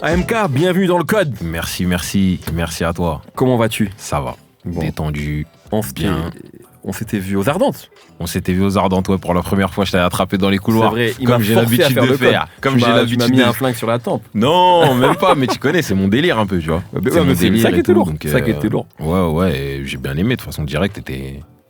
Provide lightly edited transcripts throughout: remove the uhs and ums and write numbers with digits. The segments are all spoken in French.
AMK, bienvenue dans le code. Merci à toi. Comment vas-tu? Ça va, Bon. détendu, bien. On s'était vu aux Ardentes. On s'était vu aux Ardentes, ouais, pour la première fois, je t'avais attrapé dans les couloirs. C'est vrai, il comme m'a j'ai forcé à l'habitude faire de le faire. code. Comme j'ai Tu l'habitude m'as mis de un flingue sur la tempe. Non, même pas, mais tu connais, c'est mon délire un peu, tu vois. Ouais, mais c'est ça qui était lourd. donc, Ça qui était lourd. Ouais, et j'ai bien aimé, de toute façon, direct,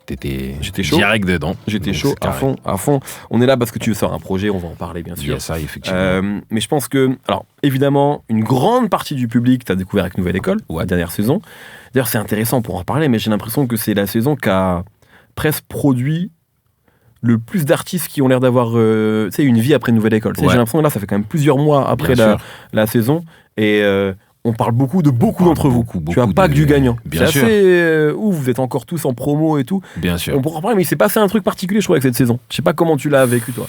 J'étais chaud. direct dedans. J'étais Donc, chaud, c'est carré. à fond. On est là parce que tu veux faire un projet, on va en parler bien sûr. Il y a ça, effectivement. Mais je pense que, alors évidemment, une grande partie du public t'a découvert avec Nouvelle École, la dernière saison. D'ailleurs, c'est intéressant pour en parler, mais j'ai l'impression que c'est la saison qui a presque produit le plus d'artistes qui ont l'air d'avoir une vie après Nouvelle École. Ouais. J'ai l'impression que là, ça fait quand même plusieurs mois après Bien sûr. la saison. Et on parle beaucoup d'entre vous. beaucoup Tu as pas que du gagnant. Bien C'est sûr. assez ouf, vous êtes encore tous en promo et tout. Bien sûr. On pourra en parler, mais il s'est passé un truc particulier, je trouve, avec cette saison. Je sais pas comment tu l'as vécu, toi.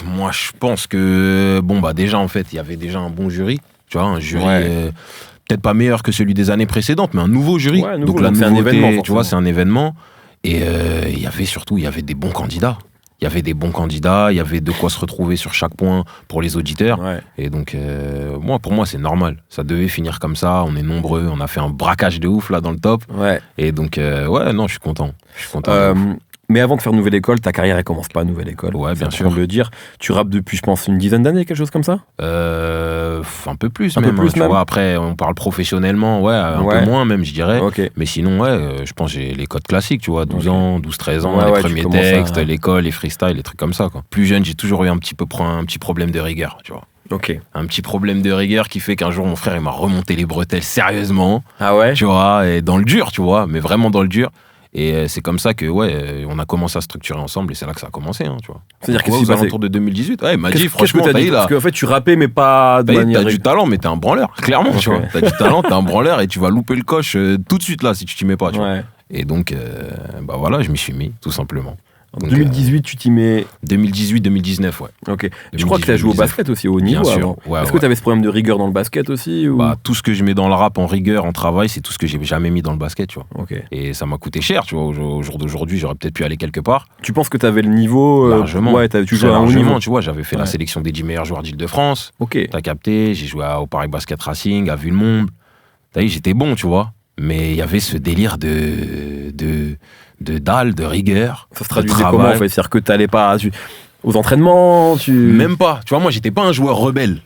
Moi, je pense que, déjà, en fait, il y avait déjà un bon jury. Tu vois, un jury peut-être pas meilleur que celui des années précédentes, mais un nouveau jury. Ouais, nouveau, donc la donc c'est un nouveauté, événement, tu vois, forcément. c'est un événement. Et il y avait des bons candidats. Il y avait de quoi se retrouver sur chaque point pour les auditeurs. Ouais. Et donc, pour moi, c'est normal. Ça devait finir comme ça. On est nombreux. On a fait un braquage de ouf là dans le top. Ouais. Et donc, je suis content. Mais avant de faire Nouvelle École, ta carrière, elle commence pas à Nouvelle École. Ouais, C'est bien important sûr. de le dire. Tu rappes depuis, je pense, une dizaine d'années, quelque chose comme ça. Un peu plus Un peu même. plus Tu même. vois, après, on parle professionnellement. Un Ouais. peu moins même, je dirais. Ok. Mais sinon, je pense que j'ai les codes classiques, tu vois, 12 Ok. ans, 12, 13 ans, Ouais, les ouais, tu premiers commences textes, à- l'école, les freestyles, les trucs comme ça, quoi. Plus jeune, j'ai toujours eu un petit problème de rigueur, tu vois. Ok. Un petit problème de rigueur qui fait qu'un jour, mon frère, il m'a remonté les bretelles sérieusement, Ah ouais. tu vois, et dans le dur, tu vois, mais vraiment dans le dur. Et c'est comme ça que, on a commencé à structurer ensemble et c'est là que ça a commencé, hein, tu vois. C'est-à-dire Donc, qu'est-ce qui aux s'est passé alentours de 2018, il m'a dit, Qu'est-ce que franchement, t'as t'as dit dit là. Parce qu'en fait, tu rappais, mais pas de manière. T'as du talent, mais t'es un branleur, clairement, tu Ok. vois. T'as du talent, t'es un branleur et tu vas louper le coche tout de suite là si tu t'y mets pas, tu vois. Ouais. Et donc, voilà, je m'y suis mis, tout simplement. En Donc, 2018, tu t'y mets. 2018-2019, ouais. Ok. Je crois que tu as joué au 2019. basket aussi, au niveau Bien sûr. avant. Ouais, Est-ce que ouais. tu avais ce problème de rigueur dans le basket aussi ou... Tout ce que je mets dans le rap en rigueur, en travail, c'est tout ce que j'ai jamais mis dans le basket, tu vois. Ok. Et ça m'a coûté cher, tu vois. Au jour d'aujourd'hui, j'aurais peut-être pu aller quelque part. Tu penses que tu avais le niveau Largement. Ouais, tu Très jouais à un haut largement, niveau. tu vois. J'avais fait la Ouais. sélection des 10 meilleurs joueurs d'Île-de-France. Ok. T'as capté, j'ai joué au Paris Basket Racing, à Villemomble. T'as vu, j'étais bon, tu vois. Mais il y avait ce délire de dalle, de rigueur. Ça se de traduisait travail. comment en fait? C'est-à-dire que t'allais pas aux entraînements, Même pas. Tu vois, moi, j'étais pas un joueur rebelle.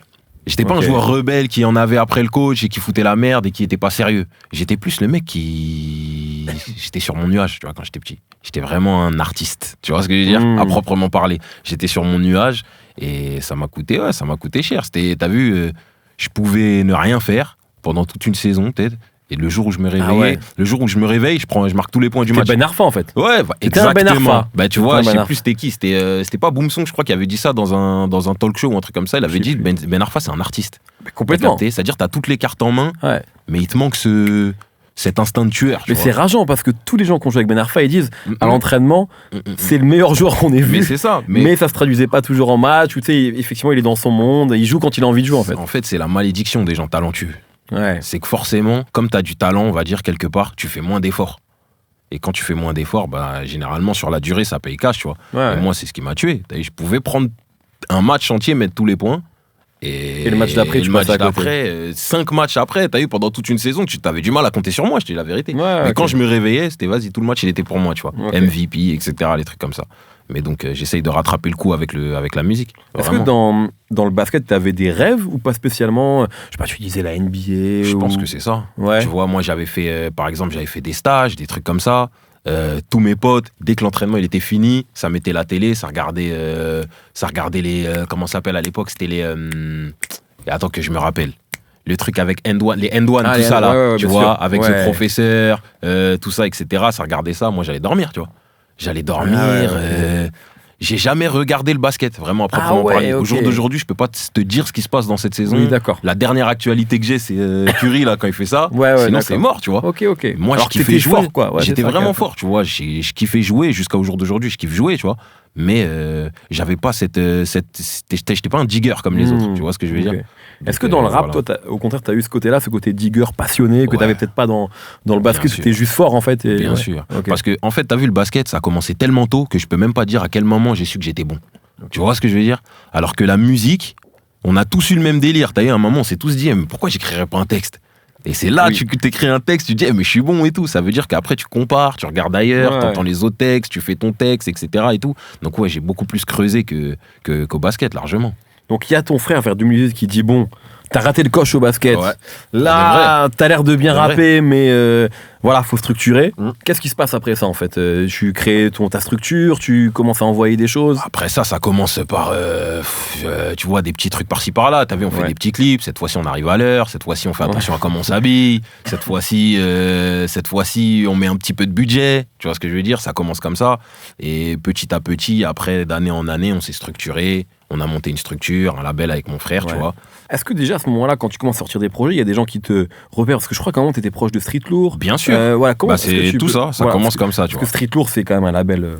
J'étais pas Ok. un joueur rebelle qui en avait après le coach et qui foutait la merde et qui était pas sérieux. J'étais plus le mec qui... J'étais sur mon nuage, tu vois, quand j'étais petit. J'étais vraiment un artiste. Tu vois ce que je veux dire? À proprement parler. J'étais sur mon nuage et ça m'a coûté cher. T'as vu, je pouvais ne rien faire pendant toute une saison, peut-être. Et le jour où je me réveillais, je marque tous les points du T'es match. Ben Arfa en fait. Ouais, C'était un Ben exactement. Arfa. Bah, tu C'était vois, un je Ben sais Arfa. plus c'était qui. C'était pas Boomsong, je crois, qui avait dit ça dans un talk show ou un truc comme ça. Il avait Je sais dit plus. Ben Arfa, c'est un artiste. Mais complètement. T'as capté. C'est-à-dire, t'as toutes les cartes en main, Ouais. mais il te manque cet instinct de tueur. tu Mais vois. c'est rageant parce que tous les gens qui ont joué avec Ben Arfa, ils disent à l'entraînement, Mm, mm, mm. c'est le meilleur joueur qu'on ait Mais vu. c'est ça. Mais ça se traduisait pas toujours en match. Ou tu sais, effectivement, il est dans son monde. Il joue quand il a envie de jouer en fait. En fait, c'est la malédiction des gens talentueux. Ouais. C'est que forcément, comme t'as du talent, on va dire quelque part, tu fais moins d'efforts. Et quand tu fais moins d'efforts, généralement, sur la durée, ça paye cash, tu vois. Ouais. Et moi, c'est ce qui m'a tué. T'as vu, je pouvais prendre un match entier, mettre tous les points. Et le match d'après, tu le match passais à côté. d'après, 5 matchs après, t'as vu, pendant toute une saison, tu t'avais du mal à compter sur moi, je te dis la vérité. Ouais, Mais ok. quand je me réveillais, c'était vas-y, tout le match, il était pour moi, tu vois. Ok. MVP, etc., les trucs comme ça. Mais donc, j'essaye de rattraper le coup avec la musique. Est-ce que Vraiment. dans le basket, tu avais des rêves ou pas spécialement? Je sais pas, tu disais la NBA. Je ou... pense que c'est ça. Ouais. Tu vois, moi, j'avais fait, par exemple, j'avais fait des stages, des trucs comme ça. Tous mes potes, dès que l'entraînement il était fini, ça mettait la télé, ça regardait les, comment ça s'appelle à l'époque, c'était les, attends que je me rappelle, le truc avec les N1, Ah, tout les ça là, ouais, ouais, tu bien vois, sûr. avec Ouais. ce professeur, tout ça, etc. Ça regardait ça, moi j'allais dormir, tu vois. J'allais dormir. Ah, ouais. J'ai jamais regardé le basket, vraiment, à proprement ouais, parler. Au ok. jour d'aujourd'hui, je peux pas te dire ce qui se passe dans cette saison. Oui, d'accord. La dernière actualité que j'ai, c'est Curry, là, quand il fait ça. Ouais, Sinon, d'accord. c'est mort, tu vois. Ok. Moi, Alors je que t'étais kiffais jouer. fort, quoi. Ouais, J'étais c'est ça, vraiment quoi. fort, tu vois. Je kiffais jouer jusqu'au jour d'aujourd'hui. Je kiffe jouer, tu vois. mais j'avais pas j'étais pas un digger comme les autres, tu vois ce que je veux dire. Est-ce que dans le rap, toi, au contraire, t'as eu ce côté-là, ce côté digger passionné que t'avais peut-être pas dans le basket, c'était juste fort en fait. Bien sûr. Parce que en fait, t'as vu, le basket, ça a commencé tellement tôt que je peux même pas dire à quel moment j'ai su que j'étais bon. Tu vois ce que je veux dire? Alors que la musique, on a tous eu le même délire. T'as vu, à un moment, on s'est tous dit, mais pourquoi j'écrirais pas un texte? Et c'est là que tu t'écris un texte, tu te dis, mais je suis bon et tout. Ça veut dire qu'après, tu compares, tu regardes ailleurs, t'entends les autres textes, tu fais ton texte, etc. et tout. Donc ouais, j'ai beaucoup plus creusé qu'au basket, largement. Donc il y a ton frère vers 2018 qui dit, bon, t'as raté le coche au basket. Là, t'as l'air de bien rapper, mais voilà, faut structurer. Qu'est-ce qui se passe après ça en fait? Tu crées ta structure, tu commences à envoyer des choses. Après ça commence par, tu vois, des petits trucs par-ci par-là. T'as vu, on fait des petits clips. Cette fois-ci, on arrive à l'heure. Cette fois-ci, on fait attention à comment on s'habille. Cette fois-ci, on met un petit peu de budget. Tu vois ce que je veux dire? Ça commence comme ça. Et petit à petit, après, d'année en année, on s'est structuré. On a monté une structure, un label avec mon frère, tu vois. Est-ce que déjà à ce moment-là, quand tu commences à sortir des projets, il y a des gens qui te repèrent? Parce que je crois qu'à un moment, tu étais proche de Street Lourd. Bien sûr. Comment c'est tout ça commence comme ça, tu vois. Parce que Street Lourd, c'est quand même un label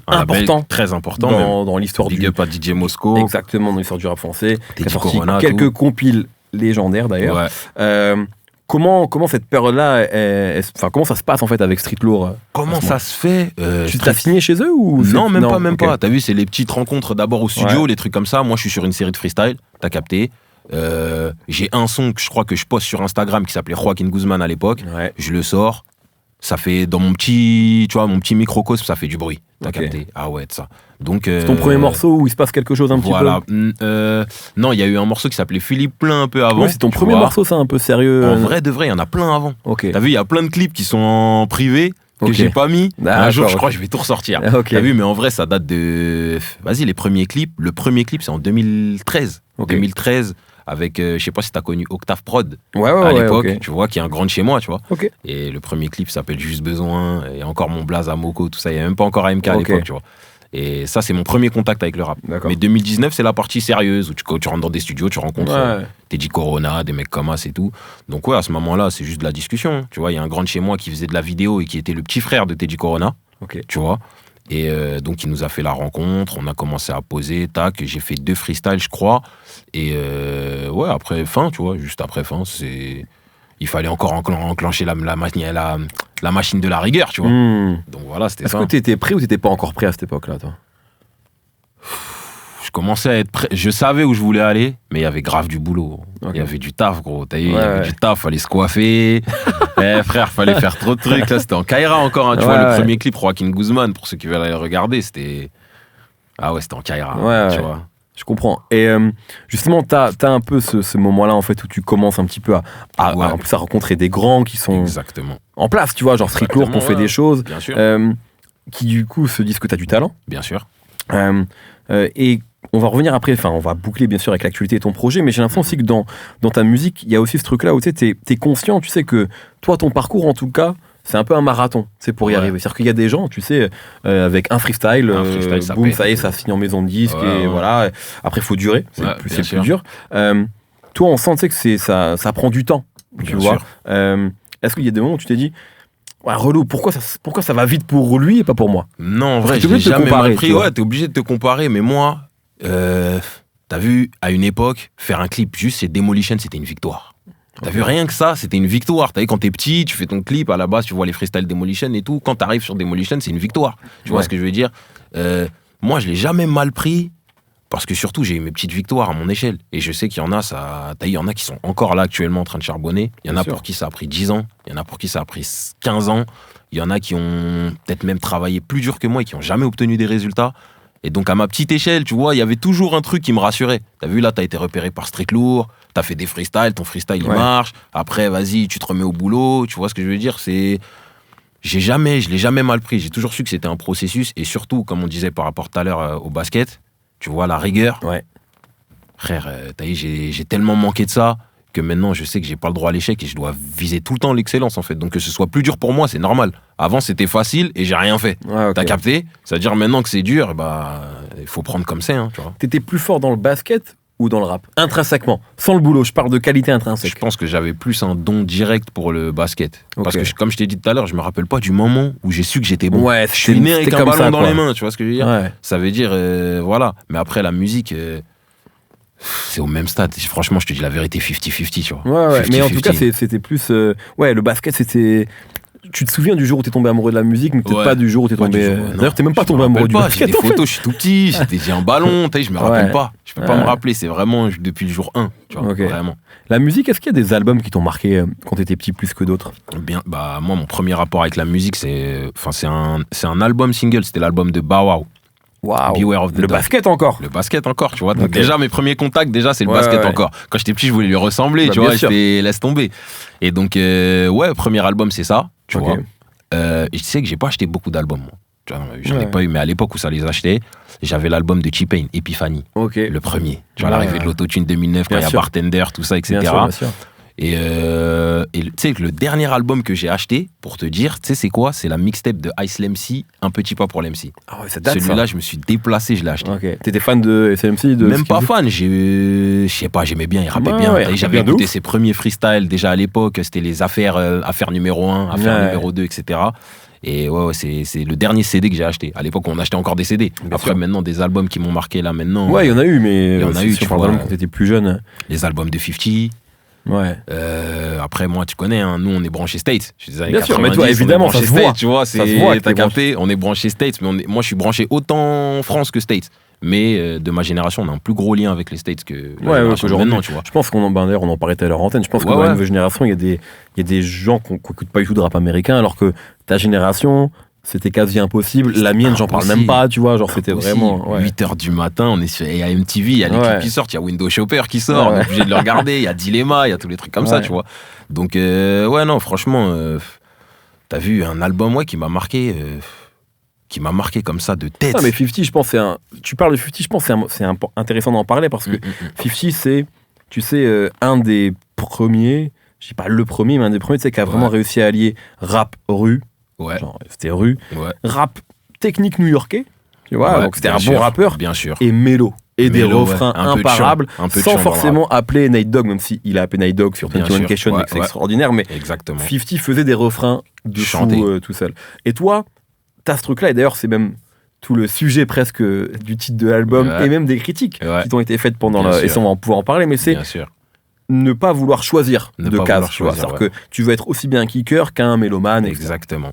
important. Très important. Dans l'histoire Big up à DJ Mosco. Exactement, dans l'histoire du rap français. Teddy Corona, quelques compiles légendaires d'ailleurs. Comment cette période-là, comment ça se passe en fait avec Street Lourd? Comment ça se fait? Tu t'as signé chez eux ou Non, même pas. T'as vu, c'est les petites rencontres d'abord au studio, les trucs comme ça. Moi, je suis sur une série de freestyle, t'as capté. J'ai un son que je crois que je poste sur Instagram qui s'appelait Joaquin Guzman à l'époque. Je le sors. Ça fait dans mon petit microcosme, ça fait du bruit. T'as capté? Ah ouais, ça. Donc c'est ton premier morceau où il se passe quelque chose un petit peu. Non, il y a eu un morceau qui s'appelait Philippe Plein un peu avant. Ouais, c'est ton premier morceau, ça, un peu sérieux. En vrai de vrai, il y en a plein avant. T'as vu, il y a plein de clips qui sont en privé que j'ai pas mis. Un jour, je crois que je vais tout ressortir. T'as vu, mais en vrai, ça date de. Vas-y, les premiers clips. Le premier clip, c'est en 2013. 2013. Avec, je sais pas si t'as connu Octave Prod à l'époque, tu vois, qui est un grand de chez moi, tu vois. Et le premier clip s'appelle Juste Besoin, et encore mon blaze à Moko, tout ça, il n'y a même pas encore AMK à l'époque, tu vois. Et ça, c'est mon premier contact avec le rap. Mais 2019, c'est la partie sérieuse, où tu rentres dans des studios, tu rencontres Teddy Corona, des mecs comme As et tout. Donc ouais, à ce moment-là, c'est juste de la discussion. Tu vois, il y a un grand de chez moi qui faisait de la vidéo et qui était le petit frère de Teddy Corona, tu vois. Et donc, il nous a fait la rencontre, on a commencé à poser, tac, j'ai fait 2 freestyles, je crois. Et ouais, après fin, tu vois, juste après fin, il fallait encore enclencher la machine de la rigueur, tu vois. Donc voilà, c'était ça. Est-ce que t'étais prêt ou t'étais pas encore prêt à cette époque-là, toi? Je commençais à être prêt. Je savais où je voulais aller, mais il y avait grave du boulot. Il y avait du taf, gros. Il y avait du taf, fallait se coiffer. Frère, fallait faire trop de trucs. Là, c'était en Kaira encore. Hein, tu vois, le premier clip, Joaquin Guzman, pour ceux qui veulent aller le regarder, c'était. Ah ouais, c'était en Kaira. Tu vois. Je comprends. Et justement, t'as un peu ce moment-là, en fait, où tu commences un petit peu à rencontrer des grands qui sont en place, tu vois, genre Street Lourd, qu'on fait des choses, qui du coup se disent que t'as du talent. Bien sûr. Et on va revenir après, on va boucler bien sûr avec l'actualité et ton projet, mais j'ai l'impression aussi que dans ta musique, il y a aussi ce truc-là où tu sais, t'es conscient, tu sais que toi, ton parcours en tout cas, c'est un peu un marathon, c'est pour y arriver. C'est-à-dire qu'il y a des gens, tu sais, avec un freestyle boum, ça y est, ça finit en maison de disque, et voilà. Après, il faut durer, c'est plus dur. Toi, on sent, tu sais, que ça prend du temps, tu vois. Est-ce qu'il y a des moments où tu t'es dit, relou, pourquoi ça va vite pour lui et pas pour moi? Non, en vrai, je l'ai jamais mal pris. Ouais, t'es obligé de te comparer, mais moi, t'as vu, à une époque, faire un clip juste chez Demolition, c'était une victoire. T'as vu, rien que ça, c'était une victoire. T'as vu, quand t'es petit, tu fais ton clip, à la base, tu vois les freestyles Demolition et tout. Quand t'arrives sur Demolition, c'est une victoire. Tu vois ce que je veux dire? Moi, je l'ai jamais mal pris, parce que surtout, j'ai eu mes petites victoires à mon échelle. Et je sais qu'il y en a, il y en a qui sont encore là actuellement en train de charbonner. Il y en a pour qui ça a pris 10 ans. Il y en a pour qui ça a pris 15 ans. Il y en a qui ont peut-être même travaillé plus dur que moi et qui n'ont jamais obtenu des résultats. Et donc, à ma petite échelle, tu vois, il y avait toujours un truc qui me rassurait. T'as vu, là, t'as été repéré par Street Lourd, t'as fait des freestyles, ton freestyle, il marche. Après, vas-y, tu te remets au boulot. Tu vois ce que je veux dire? Je l'ai jamais mal pris. J'ai toujours su que c'était un processus. Et surtout, comme on disait par rapport tout à l'heure au basket, tu vois, la rigueur. Frère, t'as vu, j'ai tellement manqué de ça que maintenant, je sais que j'ai pas le droit à l'échec et je dois viser tout le temps l'excellence, en fait. Donc, que ce soit plus dur pour moi, c'est normal. Avant, c'était facile et j'ai rien fait. T'as capté? C'est-à-dire, maintenant que c'est dur, il faut prendre comme c'est, hein, tu vois. T'étais plus fort dans le basket ou dans le rap? Intrinsèquement, sans le boulot, je parle de qualité intrinsèque. Je pense que j'avais plus un don direct pour le basket. Ok. Parce que, comme je t'ai dit tout à l'heure, je me rappelle pas du moment où j'ai su que j'étais bon. Ouais, Je suis né avec c'était un comme ballon ça, dans quoi. les mains, tu vois ce que je veux dire? Ouais. Ça veut dire, voilà. Mais après, la musique, c'est au même stade. Franchement, je te dis la vérité, 50-50, tu vois. Ouais, 50-50. mais en tout cas, c'était plus. Ouais, le basket, c'était. Tu te souviens du jour où t'es tombé amoureux de la musique, mais peut-être Ouais. pas du jour où t'es Pas tombé. du jour, non. D'ailleurs, t'es même pas Je tombé me amoureux rappelle du pas, basket. j'ai des en fait. photos, je suis tout petit, j'ai un ballon, je me rappelle Ouais. pas. Je peux pas Ouais. me rappeler, c'est vraiment depuis le jour 1, tu vois, Ok. vraiment. La musique, est-ce qu'il y a des albums qui t'ont marqué quand t'étais petit plus que d'autres? Bien, bah, moi, mon premier rapport avec la musique, c'est un album single, c'était l'album de Bow Wow. Waouh. Beware of the Le Dog. basket encore. Le basket encore, tu vois. Donc Ok. déjà, mes premiers contacts, c'est le Ouais, basket ouais. encore. Quand j'étais petit, je voulais lui ressembler, Bah, tu bien vois. sûr. J'étais laisse tomber. Et donc, ouais, premier album, c'est ça, tu Ok. vois. Et je sais que j'ai pas acheté beaucoup d'albums, moi. Tu vois, j'en ai Ouais. pas eu, mais à l'époque où ça les achetait, j'avais l'album de T-Pain, Epiphany, Ok. le premier. Tu vois, Ouais. l'arrivée de l'autotune 2009, quand Bien il y a sûr. Bartender, tout ça, etc. Bien sûr, bien sûr. Et tu sais que le dernier album que j'ai acheté, pour te dire, tu sais c'est quoi? C'est la mixtape de Ice Lemcy, Un petit pas pour l'MC. Ah ouais, ça date. Celui-là, je me suis déplacé, je l'ai acheté. Ça. Ok. T'étais fan de SMC de Même ce pas qu'il fan, je sais pas, j'aimais bien, il rappait Ouais, bien. ouais, il Et rappait j'avais bien de écouté ouf. ses premiers freestyles déjà à l'époque, c'était les affaires numéro 1, affaires Ouais. numéro 2, etc. Et ouais, c'est le dernier CD que j'ai acheté. À l'époque, on achetait encore des CD. Bien Après, sûr. maintenant, des albums qui m'ont marqué là maintenant. Ouais, il y en a eu, mais Il y en a si eu, on tu parle vois. d'albums quand t'étais plus jeune. Les albums de 50. Ouais. Après, moi, tu connais, hein, nous, on est branchés States. Je suis des années Bien sûr, 90, mais toi, on est évidemment, branchés ça se voit. States, tu vois, Ça se voit que t'as t'es capté, on est branchés States, mais moi, je suis branché autant France que States. Mais de ma génération, on a un plus gros lien avec les States que la génération de qu'aujourd'hui. maintenant, tu vois. Je pense d'ailleurs, on en parlait tout à l'heure en antenne. Je pense que Ouais, dans la ouais. nouvelle génération, il y a des gens qui n'écoutent pas du tout de rap américain, alors que ta génération, c'était quasi impossible. La mienne, j'en parle même impossible. pas, tu vois. Genre, c'était Aussi, vraiment. Ouais. 8h du matin, on est sur MTV, il y a les Ouais. clips qui sortent, il y a Window Shopper qui sort, on Ouais. est obligé de le regarder, il y a Dilemma, il y a tous les trucs comme ça, Ouais. tu vois. Donc, ouais, non, franchement, t'as vu un album, ouais, qui m'a marqué comme ça de tête. Ah, mais 50, je pense, tu parles de 50, je pense que c'est intéressant d'en parler parce que 50, c'est, tu sais, un des premiers, je dis pas le premier, mais un des premiers, tu sais, qui a vraiment Ouais. réussi à allier rap rue, Ouais, genre, c'était rue, ouais. rap technique new-yorkais, tu vois, Ouais, donc c'était bien un sûr, bon rappeur, Bien sûr. et mélo, et des Mélo, ouais. refrains Un peu de chant, imparables, un peu de sans chant dans le forcément appeler Nate Dogg, même s'il a appelé Nate Dogg sur Bien 21 sûr, Question, ouais, et que c'est ouais. extraordinaire, mais Exactement. 50 faisait des refrains de Chanté. fou tout seul. Et toi, t'as ce truc-là, et d'ailleurs, c'est même tout le sujet presque du titre de l'album, Ouais. et même des critiques Ouais. qui t'ont été faites pendant Bien et sûr. ça, on va pouvoir en parler, mais c'est Bien sûr. ne pas vouloir choisir Ne de pas cases, vouloir tu vois. choisir, C'est-à-dire que tu veux être aussi bien un kicker qu'un mélomane, etc. Exactement.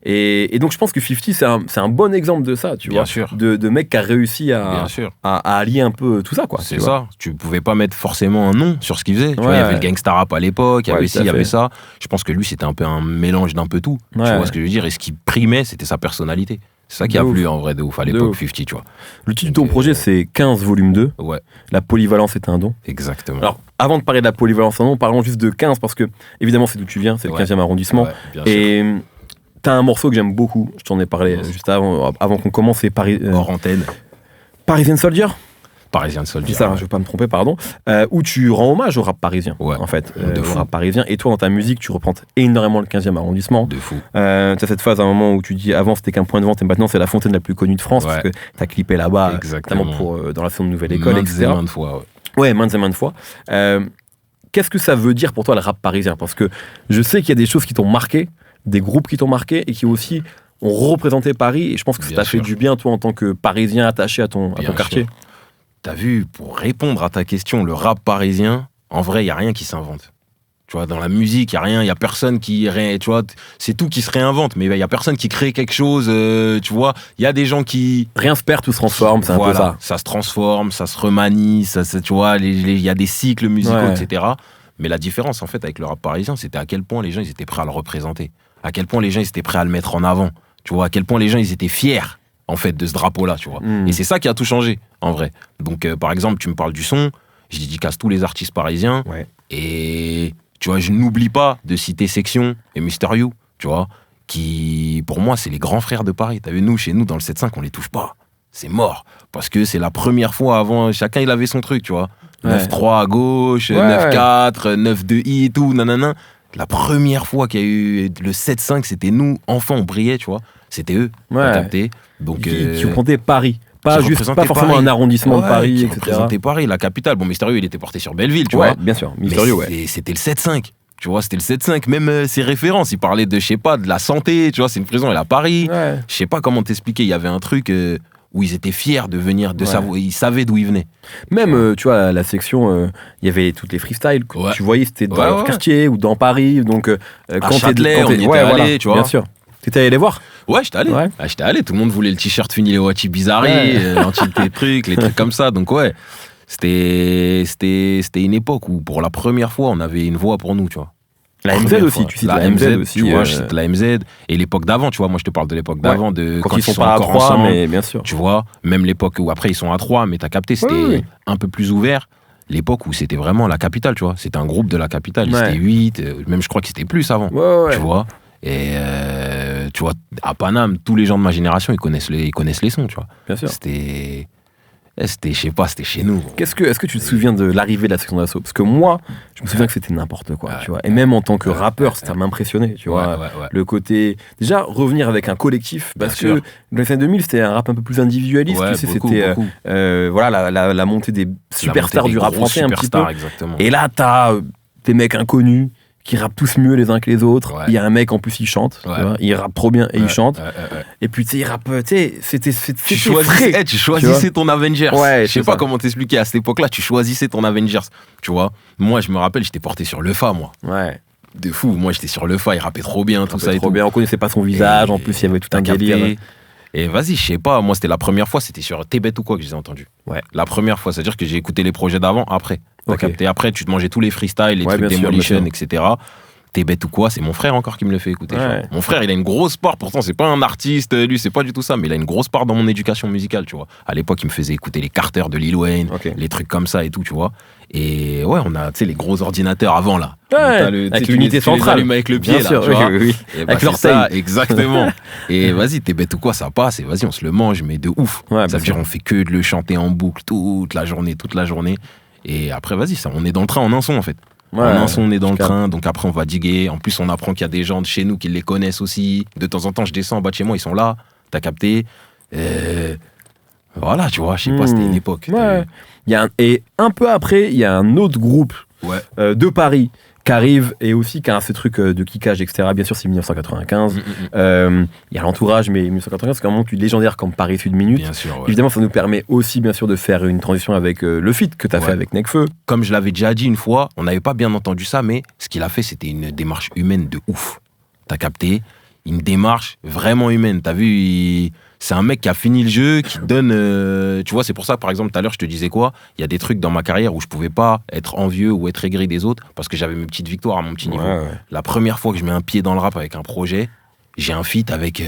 Et donc, je pense que 50, c'est un bon exemple de ça, tu Bien vois. sûr. De mec qui a réussi Bien sûr. à allier un peu tout ça, quoi. C'est tu vois. ça. Tu pouvais pas mettre forcément un nom sur ce qu'il faisait. Tu vois, Ouais, il y avait ouais. le gangsta rap à l'époque, il y Ouais, avait tout ci, à il y avait fait. ça. Je pense que lui, c'était un peu un mélange d'un peu tout. Ouais. Tu vois ce que je veux dire? Et ce qui primait, c'était sa personnalité. C'est ça qui a De plu ouf. en vrai de ouf à De l'époque, ouf. 50, tu vois. Le titre de ton projet, c'est 15 volume 2. Ouais, La polyvalence est un don. exactement. Alors, avant de parler de la polyvalence en nom, parlons juste de 15 parce que, évidemment, c'est d'où tu viens, c'est le Ouais. 15e arrondissement. Ouais, bien sûr. Et t'as un morceau que j'aime beaucoup, je t'en ai parlé juste avant qu'on commence, c'est Hors antenne, Parisian Soldier. Parisien de C'est Soldier. ça, ouais. je vais pas me tromper, pardon. Où tu rends hommage au rap parisien, Ouais. en fait. De Au fou. rap parisien. Et toi, dans ta musique, tu reprends énormément le 15e arrondissement. De fou. T'as cette phase à un moment où tu dis avant c'était qu'un point de vente et maintenant c'est la fontaine la plus connue de France Ouais. parce que t'as clippé là-bas, Exactement. notamment dans la saison de Nouvelle École, Maintes etc. et maintes fois, ouais. Ouais, maintes et maintes fois. Qu'est-ce que ça veut dire pour toi le rap parisien? Parce que je sais qu'il y a des choses qui t'ont marqué, des groupes qui t'ont marqué et qui aussi ont représenté Paris. Et je pense que ça Bien t'a fait sûr. du bien, toi, en tant que Parisien attaché à ton Bien quartier. sûr. T'as vu, pour répondre à ta question, le rap parisien, en vrai, il n'y a rien qui s'invente. Tu vois, dans la musique, il n'y a rien, il n'y a personne qui... Tu vois, c'est tout qui se réinvente, mais il n'y a personne qui crée quelque chose, tu vois. Il y a des gens qui... Rien se perd, tout se transforme, c'est un peu ça. Ça se transforme, ça se remanie, tu vois, il y a des cycles musicaux, Ouais. etc. Mais la différence, en fait, avec le rap parisien, c'était à quel point les gens, ils étaient prêts à le représenter. À quel point les gens, ils étaient prêts à le mettre en avant. Tu vois, à quel point les gens, ils étaient fiers, en fait, de ce drapeau-là, tu vois. Mm. Et c'est ça qui a tout changé, en vrai. Donc, par exemple, tu me parles du son, je dédicace tous les artistes parisiens. Ouais. Et, tu vois, je n'oublie pas de citer Section et Mister You, tu vois, qui, pour moi, c'est les grands frères de Paris. T'as vu, nous, chez nous, dans le 7-5, on les touche pas. C'est mort. Parce que c'est la première fois avant, chacun, il avait son truc, tu vois. Ouais. 9-3 à gauche, Ouais, 9-4, 9-2i et tout, nanana. La première fois qu'il y a eu le 7-5, c'était nous, enfants, on brillait, tu vois. C'était eux, Ouais. t'as capté. Donc, Qui représentait Paris. Pas forcément un arrondissement de Paris, qui etc. représentait Paris, la capitale. Bon, Mysterio, il était porté sur Belleville, tu Ouais, vois. bien sûr. Mysterio, mais c'était le 7-5. Tu vois, c'était le 7-5. Même ses références, il parlait de, je sais pas, de la santé. Tu vois, c'est une prison, elle est à Paris. Ouais. Je sais pas comment t'expliquer. Il y avait un truc où ils étaient fiers de venir, de savoir, ils savaient d'où ils venaient. Même, tu vois, la section, il y avait toutes les freestyles. Ouais. Tu voyais, c'était dans leur quartier ou dans Paris. Donc, à Châtelet, on y était allé, tu vois. Bien sûr. T'étais allé les voir? Ouais, j'étais allé. Ouais. Ah, j'étais allé. Tout le monde voulait le t-shirt Fini les Wachi Bizarri, les trucs, les trucs comme ça. Donc, ouais. C'était une époque où, pour la première fois, on avait une voix pour nous, tu vois. La MZ aussi, tu cites la MZ aussi. Tu vois, je cite la MZ. Et l'époque d'avant, tu vois, moi je te parle de l'époque d'avant, de quand ils sont pas à 3, ensemble, mais bien sûr. Tu vois, même l'époque où après ils sont à 3, mais t'as capté, c'était un peu plus ouvert. L'époque où c'était vraiment la capitale, tu vois. C'était un groupe de la capitale, ils étaient 8, même je crois que c'était plus avant. Tu vois. Et tu vois, à Paname, tous les gens de ma génération, ils connaissent les sons, tu vois. Bien sûr. C'était, je sais pas, c'était chez nous. Est-ce que tu te souviens de l'arrivée de la section d'assaut? Parce que moi, je me souviens que c'était n'importe quoi, tu vois. Et même en tant que rappeur, ça m'impressionnait, tu vois. Le côté... Déjà, revenir avec un collectif, parce que dans les années 2000, c'était un rap un peu plus individualiste, tu sais, c'était voilà, la montée des superstars du rap français un petit peu. Exactement. Et là, t'as des mecs inconnus qui rappent tous mieux les uns que les autres. Il y a un mec, en plus, il chante. Tu vois, il rappe trop bien et il chante. Et puis, tu sais, il rappe... Tu sais, c'était frais. Tu choisissais ton Avengers. Ouais, je sais pas comment t'expliquer. À cette époque-là, tu choisissais ton Avengers. Tu vois, moi, je me rappelle, j'étais porté sur Lefa, moi. Ouais. De fou. Moi, j'étais sur Lefa. Il rappait trop bien, tout ça et tout. Bien. On connaissait pas son visage. En plus, il y avait tout un délire. Et vas-y, je sais pas, moi c'était la première fois, c'était sur T'es bête ou quoi que je les ai entendus. Ouais. La première fois, c'est-à-dire que j'ai écouté les projets d'avant, après. T'as capté. Après, tu te mangeais tous les freestyles, les trucs Demolition, etc. T'es bête ou quoi, c'est mon frère encore qui me le fait écouter. Mon frère, il a une grosse part, pourtant c'est pas un artiste, lui, c'est pas du tout ça, mais il a une grosse part dans mon éducation musicale, tu vois. À l'époque, il me faisait écouter les Carter de Lil Wayne, les trucs comme ça et tout, tu vois. Et ouais, on a, tu sais, les gros ordinateurs avant, là. Avec l'unité centrale. Avec le pied, bien sûr, là, tu vois. Oui. Avec l'orteil. Exactement. Et vas-y, T'es bête ou quoi, ça passe, et vas-y, on se le mange, mais de ouf. Ça veut dire, on fait que de le chanter en boucle toute la journée. Et après, vas-y, ça, on est dans le train en un son, en fait. On est dans le train, donc après on va diguer. En plus, on apprend qu'il y a des gens de chez nous qui les connaissent aussi. De temps en temps, je descends en bas de chez moi, ils sont là. T'as capté. Voilà, tu vois, je sais pas, c'était une époque. Et un peu après, il y a un autre groupe de Paris qui arrive et aussi qui a ce truc de kickage, etc. Bien sûr, c'est 1995. Il y a l'entourage, mais 1995, c'est un moment légendaire comme Paris Sud Minute. Bien sûr, Évidemment, ça nous permet aussi, bien sûr, de faire une transition avec le feat que tu as fait avec Nekfeu. Comme je l'avais déjà dit une fois, on n'avait pas bien entendu ça, mais ce qu'il a fait, c'était une démarche humaine de ouf. T'as capté? Une démarche vraiment humaine. T'as vu, c'est un mec qui a fini le jeu, qui donne... tu vois, c'est pour ça, par exemple, tout à l'heure, je te disais quoi? Il y a des trucs dans ma carrière où je pouvais pas être envieux ou être aigri des autres parce que j'avais mes petites victoires à mon petit niveau. La première fois que je mets un pied dans le rap avec un projet, j'ai un feat avec...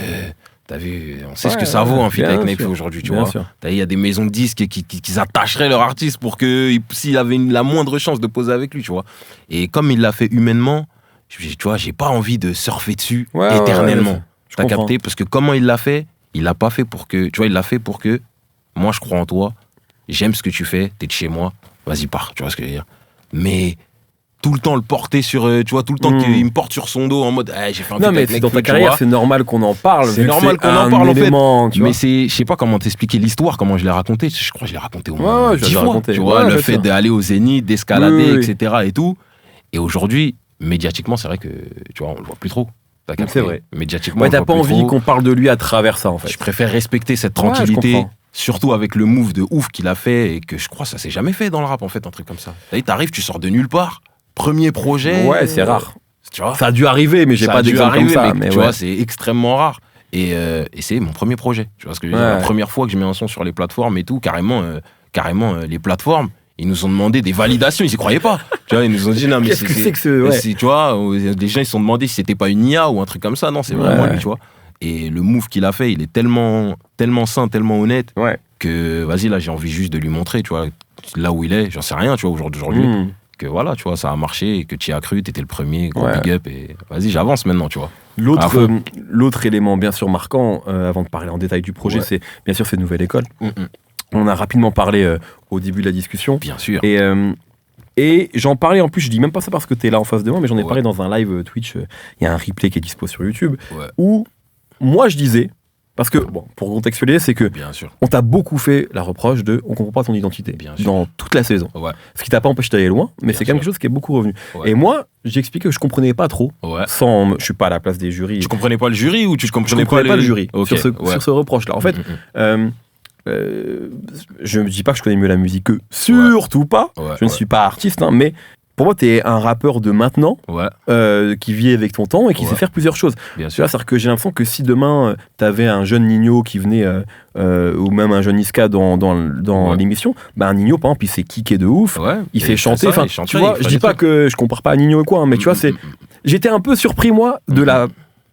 t'as vu, on sait ce que ça vaut un feat avec Nekfeu aujourd'hui, tu vois. Il y a des maisons de disques qui attacheraient leur artiste pour que s'il avait la moindre chance de poser avec lui, tu vois. Et comme il l'a fait humainement, tu vois, j'ai pas envie de surfer dessus éternellement. T'as capté? Parce que comment il l'a fait, il l'a pas fait pour que... Tu vois, il l'a fait pour que... Moi, je crois en toi. J'aime ce que tu fais. T'es de chez moi. Vas-y, pars. Tu vois ce que je veux dire? Mais... tout le temps le porter sur... tu vois, tout le temps qu'il me porte sur son dos en mode... j'ai fait un feat avec Nekfeu, dans ta carrière, c'est normal qu'on en parle. C'est normal qu'on en parle, en fait. Mais c'est... Je sais pas comment t'expliquer l'histoire, comment je l'ai raconté. Je crois que je l'ai raconté au moins 10 fois. Tu vois, le fait d'aller au Zénith, d'escalader, etc. et tout. Et aujourd'hui, médiatiquement, c'est vrai que... Tu vois, on le voit plus trop. C'est vrai. Médiatiquement, t'as pas envie qu'on parle de lui à travers ça, en fait. Je préfère respecter cette tranquillité, surtout avec le move de ouf qu'il a fait et que je crois que ça s'est jamais fait dans le rap, en fait, un truc comme ça. T'arrives, tu sors de nulle part, premier projet. Ouais, c'est rare. Tu vois, ça a dû arriver, mais j'ai pas d'exemple comme ça. Mais tu vois, c'est extrêmement rare. Et c'est mon premier projet. Tu vois ce que je veux dire? La première fois que je mets un son sur les plateformes et tout, carrément, les plateformes, ils nous ont demandé des validations, ils y croyaient pas. Tu vois, ils nous ont dit non mais qu'est-ce que c'est que ce tu vois, les gens ils se sont demandé si c'était pas une IA ou un truc comme ça. Non, c'est vraiment lui, tu vois. Et le move qu'il a fait, il est tellement sain, tellement honnête que vas-y là, j'ai envie juste de lui montrer, tu vois, là où il est, j'en sais rien, tu vois, aujourd'hui que voilà, tu vois, ça a marché et que tu y as cru, t'étais le premier, gros big up et vas-y, j'avance maintenant, tu vois. L'autre élément bien sûr marquant avant de parler en détail du projet, c'est bien sûr cette nouvelle école. On a rapidement parlé au début de la discussion. Bien sûr. Et j'en parlais en plus, je dis même pas ça parce que t'es là en face de moi, mais j'en ai parlé dans un live Twitch. Il y a un replay qui est dispo sur YouTube où moi je disais Parce que, bon, pour contextualiser, c'est que Bien sûr. on t'a beaucoup fait la reproche de on comprend pas ton identité Bien sûr. dans toute la saison. Ouais. Ce qui t'a pas empêché d'aller loin, mais Bien c'est quand même sûr. quelque chose qui est beaucoup revenu. Ouais. Et moi, j'explique que je comprenais pas trop, Ouais. je suis pas à la place des jurys. Tu comprenais pas le jury ou tu Je comprenais comprenais pas le jury Ok, sur ouais. ce reproche-là. En fait, Mm, je me dis pas que je connais mieux la musique que surtout pas. Ouais, Je ne suis pas artiste, hein, mais pour moi, t'es un rappeur de maintenant Ouais, qui vit avec ton temps et qui Ouais. sait faire plusieurs choses. bien Tu sûr. vois, c'est-à-dire que j'ai l'impression que si demain t'avais un jeune Nino qui venait ou même un jeune Iska dans Ouais. l'émission, bah un Nino par exemple il sait kicker de ouf, Ouais. il Et fait chanter. ça, Enfin, il chante tu ça, vois, il je fait dis des pas trucs. que je compare pas à Nino et quoi, hein, mais tu vois, c'est j'étais un peu surpris moi de la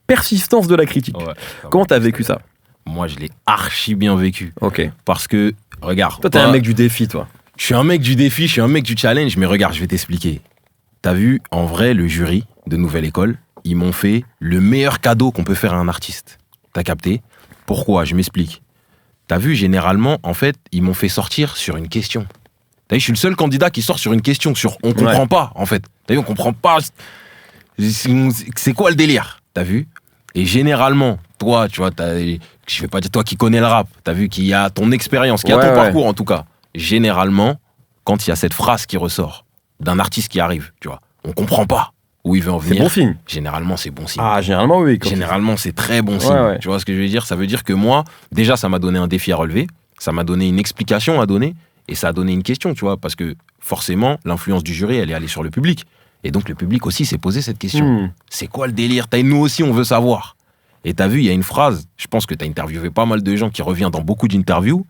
persistance de la critique. Ouais. Comment t'as vécu ça? Moi, je l'ai archi bien vécu. Ok. Parce que, regarde. Toi t'es un mec du défi, toi. Je suis un mec du défi, je suis un mec du challenge, mais regarde, je vais t'expliquer. T'as vu, en vrai, le jury de Nouvelle École, ils m'ont fait le meilleur cadeau qu'on peut faire à un artiste. T'as capté? Pourquoi? Je m'explique. T'as vu, généralement, en fait, ils m'ont fait sortir sur une question. T'as vu, je suis le seul candidat qui sort sur une question, sur on comprend pas, en fait. T'as vu, on comprend pas. C'est quoi le délire? T'as vu? Et généralement, toi, tu vois, je vais pas dire toi qui connais le rap, t'as vu, qui a ton expérience, qui a Ouais, ton ouais. parcours en tout cas. Généralement, quand il y a cette phrase qui ressort d'un artiste qui arrive, tu vois, on comprend pas où il veut en C'est venir. bon signe. Généralement, c'est bon signe. Ah, généralement oui. Généralement, c'est très bon signe. Ouais. Tu vois ce que je veux dire? Ça veut dire que moi, déjà, ça m'a donné un défi à relever, ça m'a donné une explication à donner, et ça a donné une question, tu vois, parce que forcément, l'influence du jury, elle est allée sur le public. Et donc, le public aussi s'est posé cette question. C'est quoi le délire? Nous aussi, on veut savoir. Et t'as vu, il y a une phrase, je pense que t'as interviewé pas mal de gens qui revient dans beaucoup d'interviews,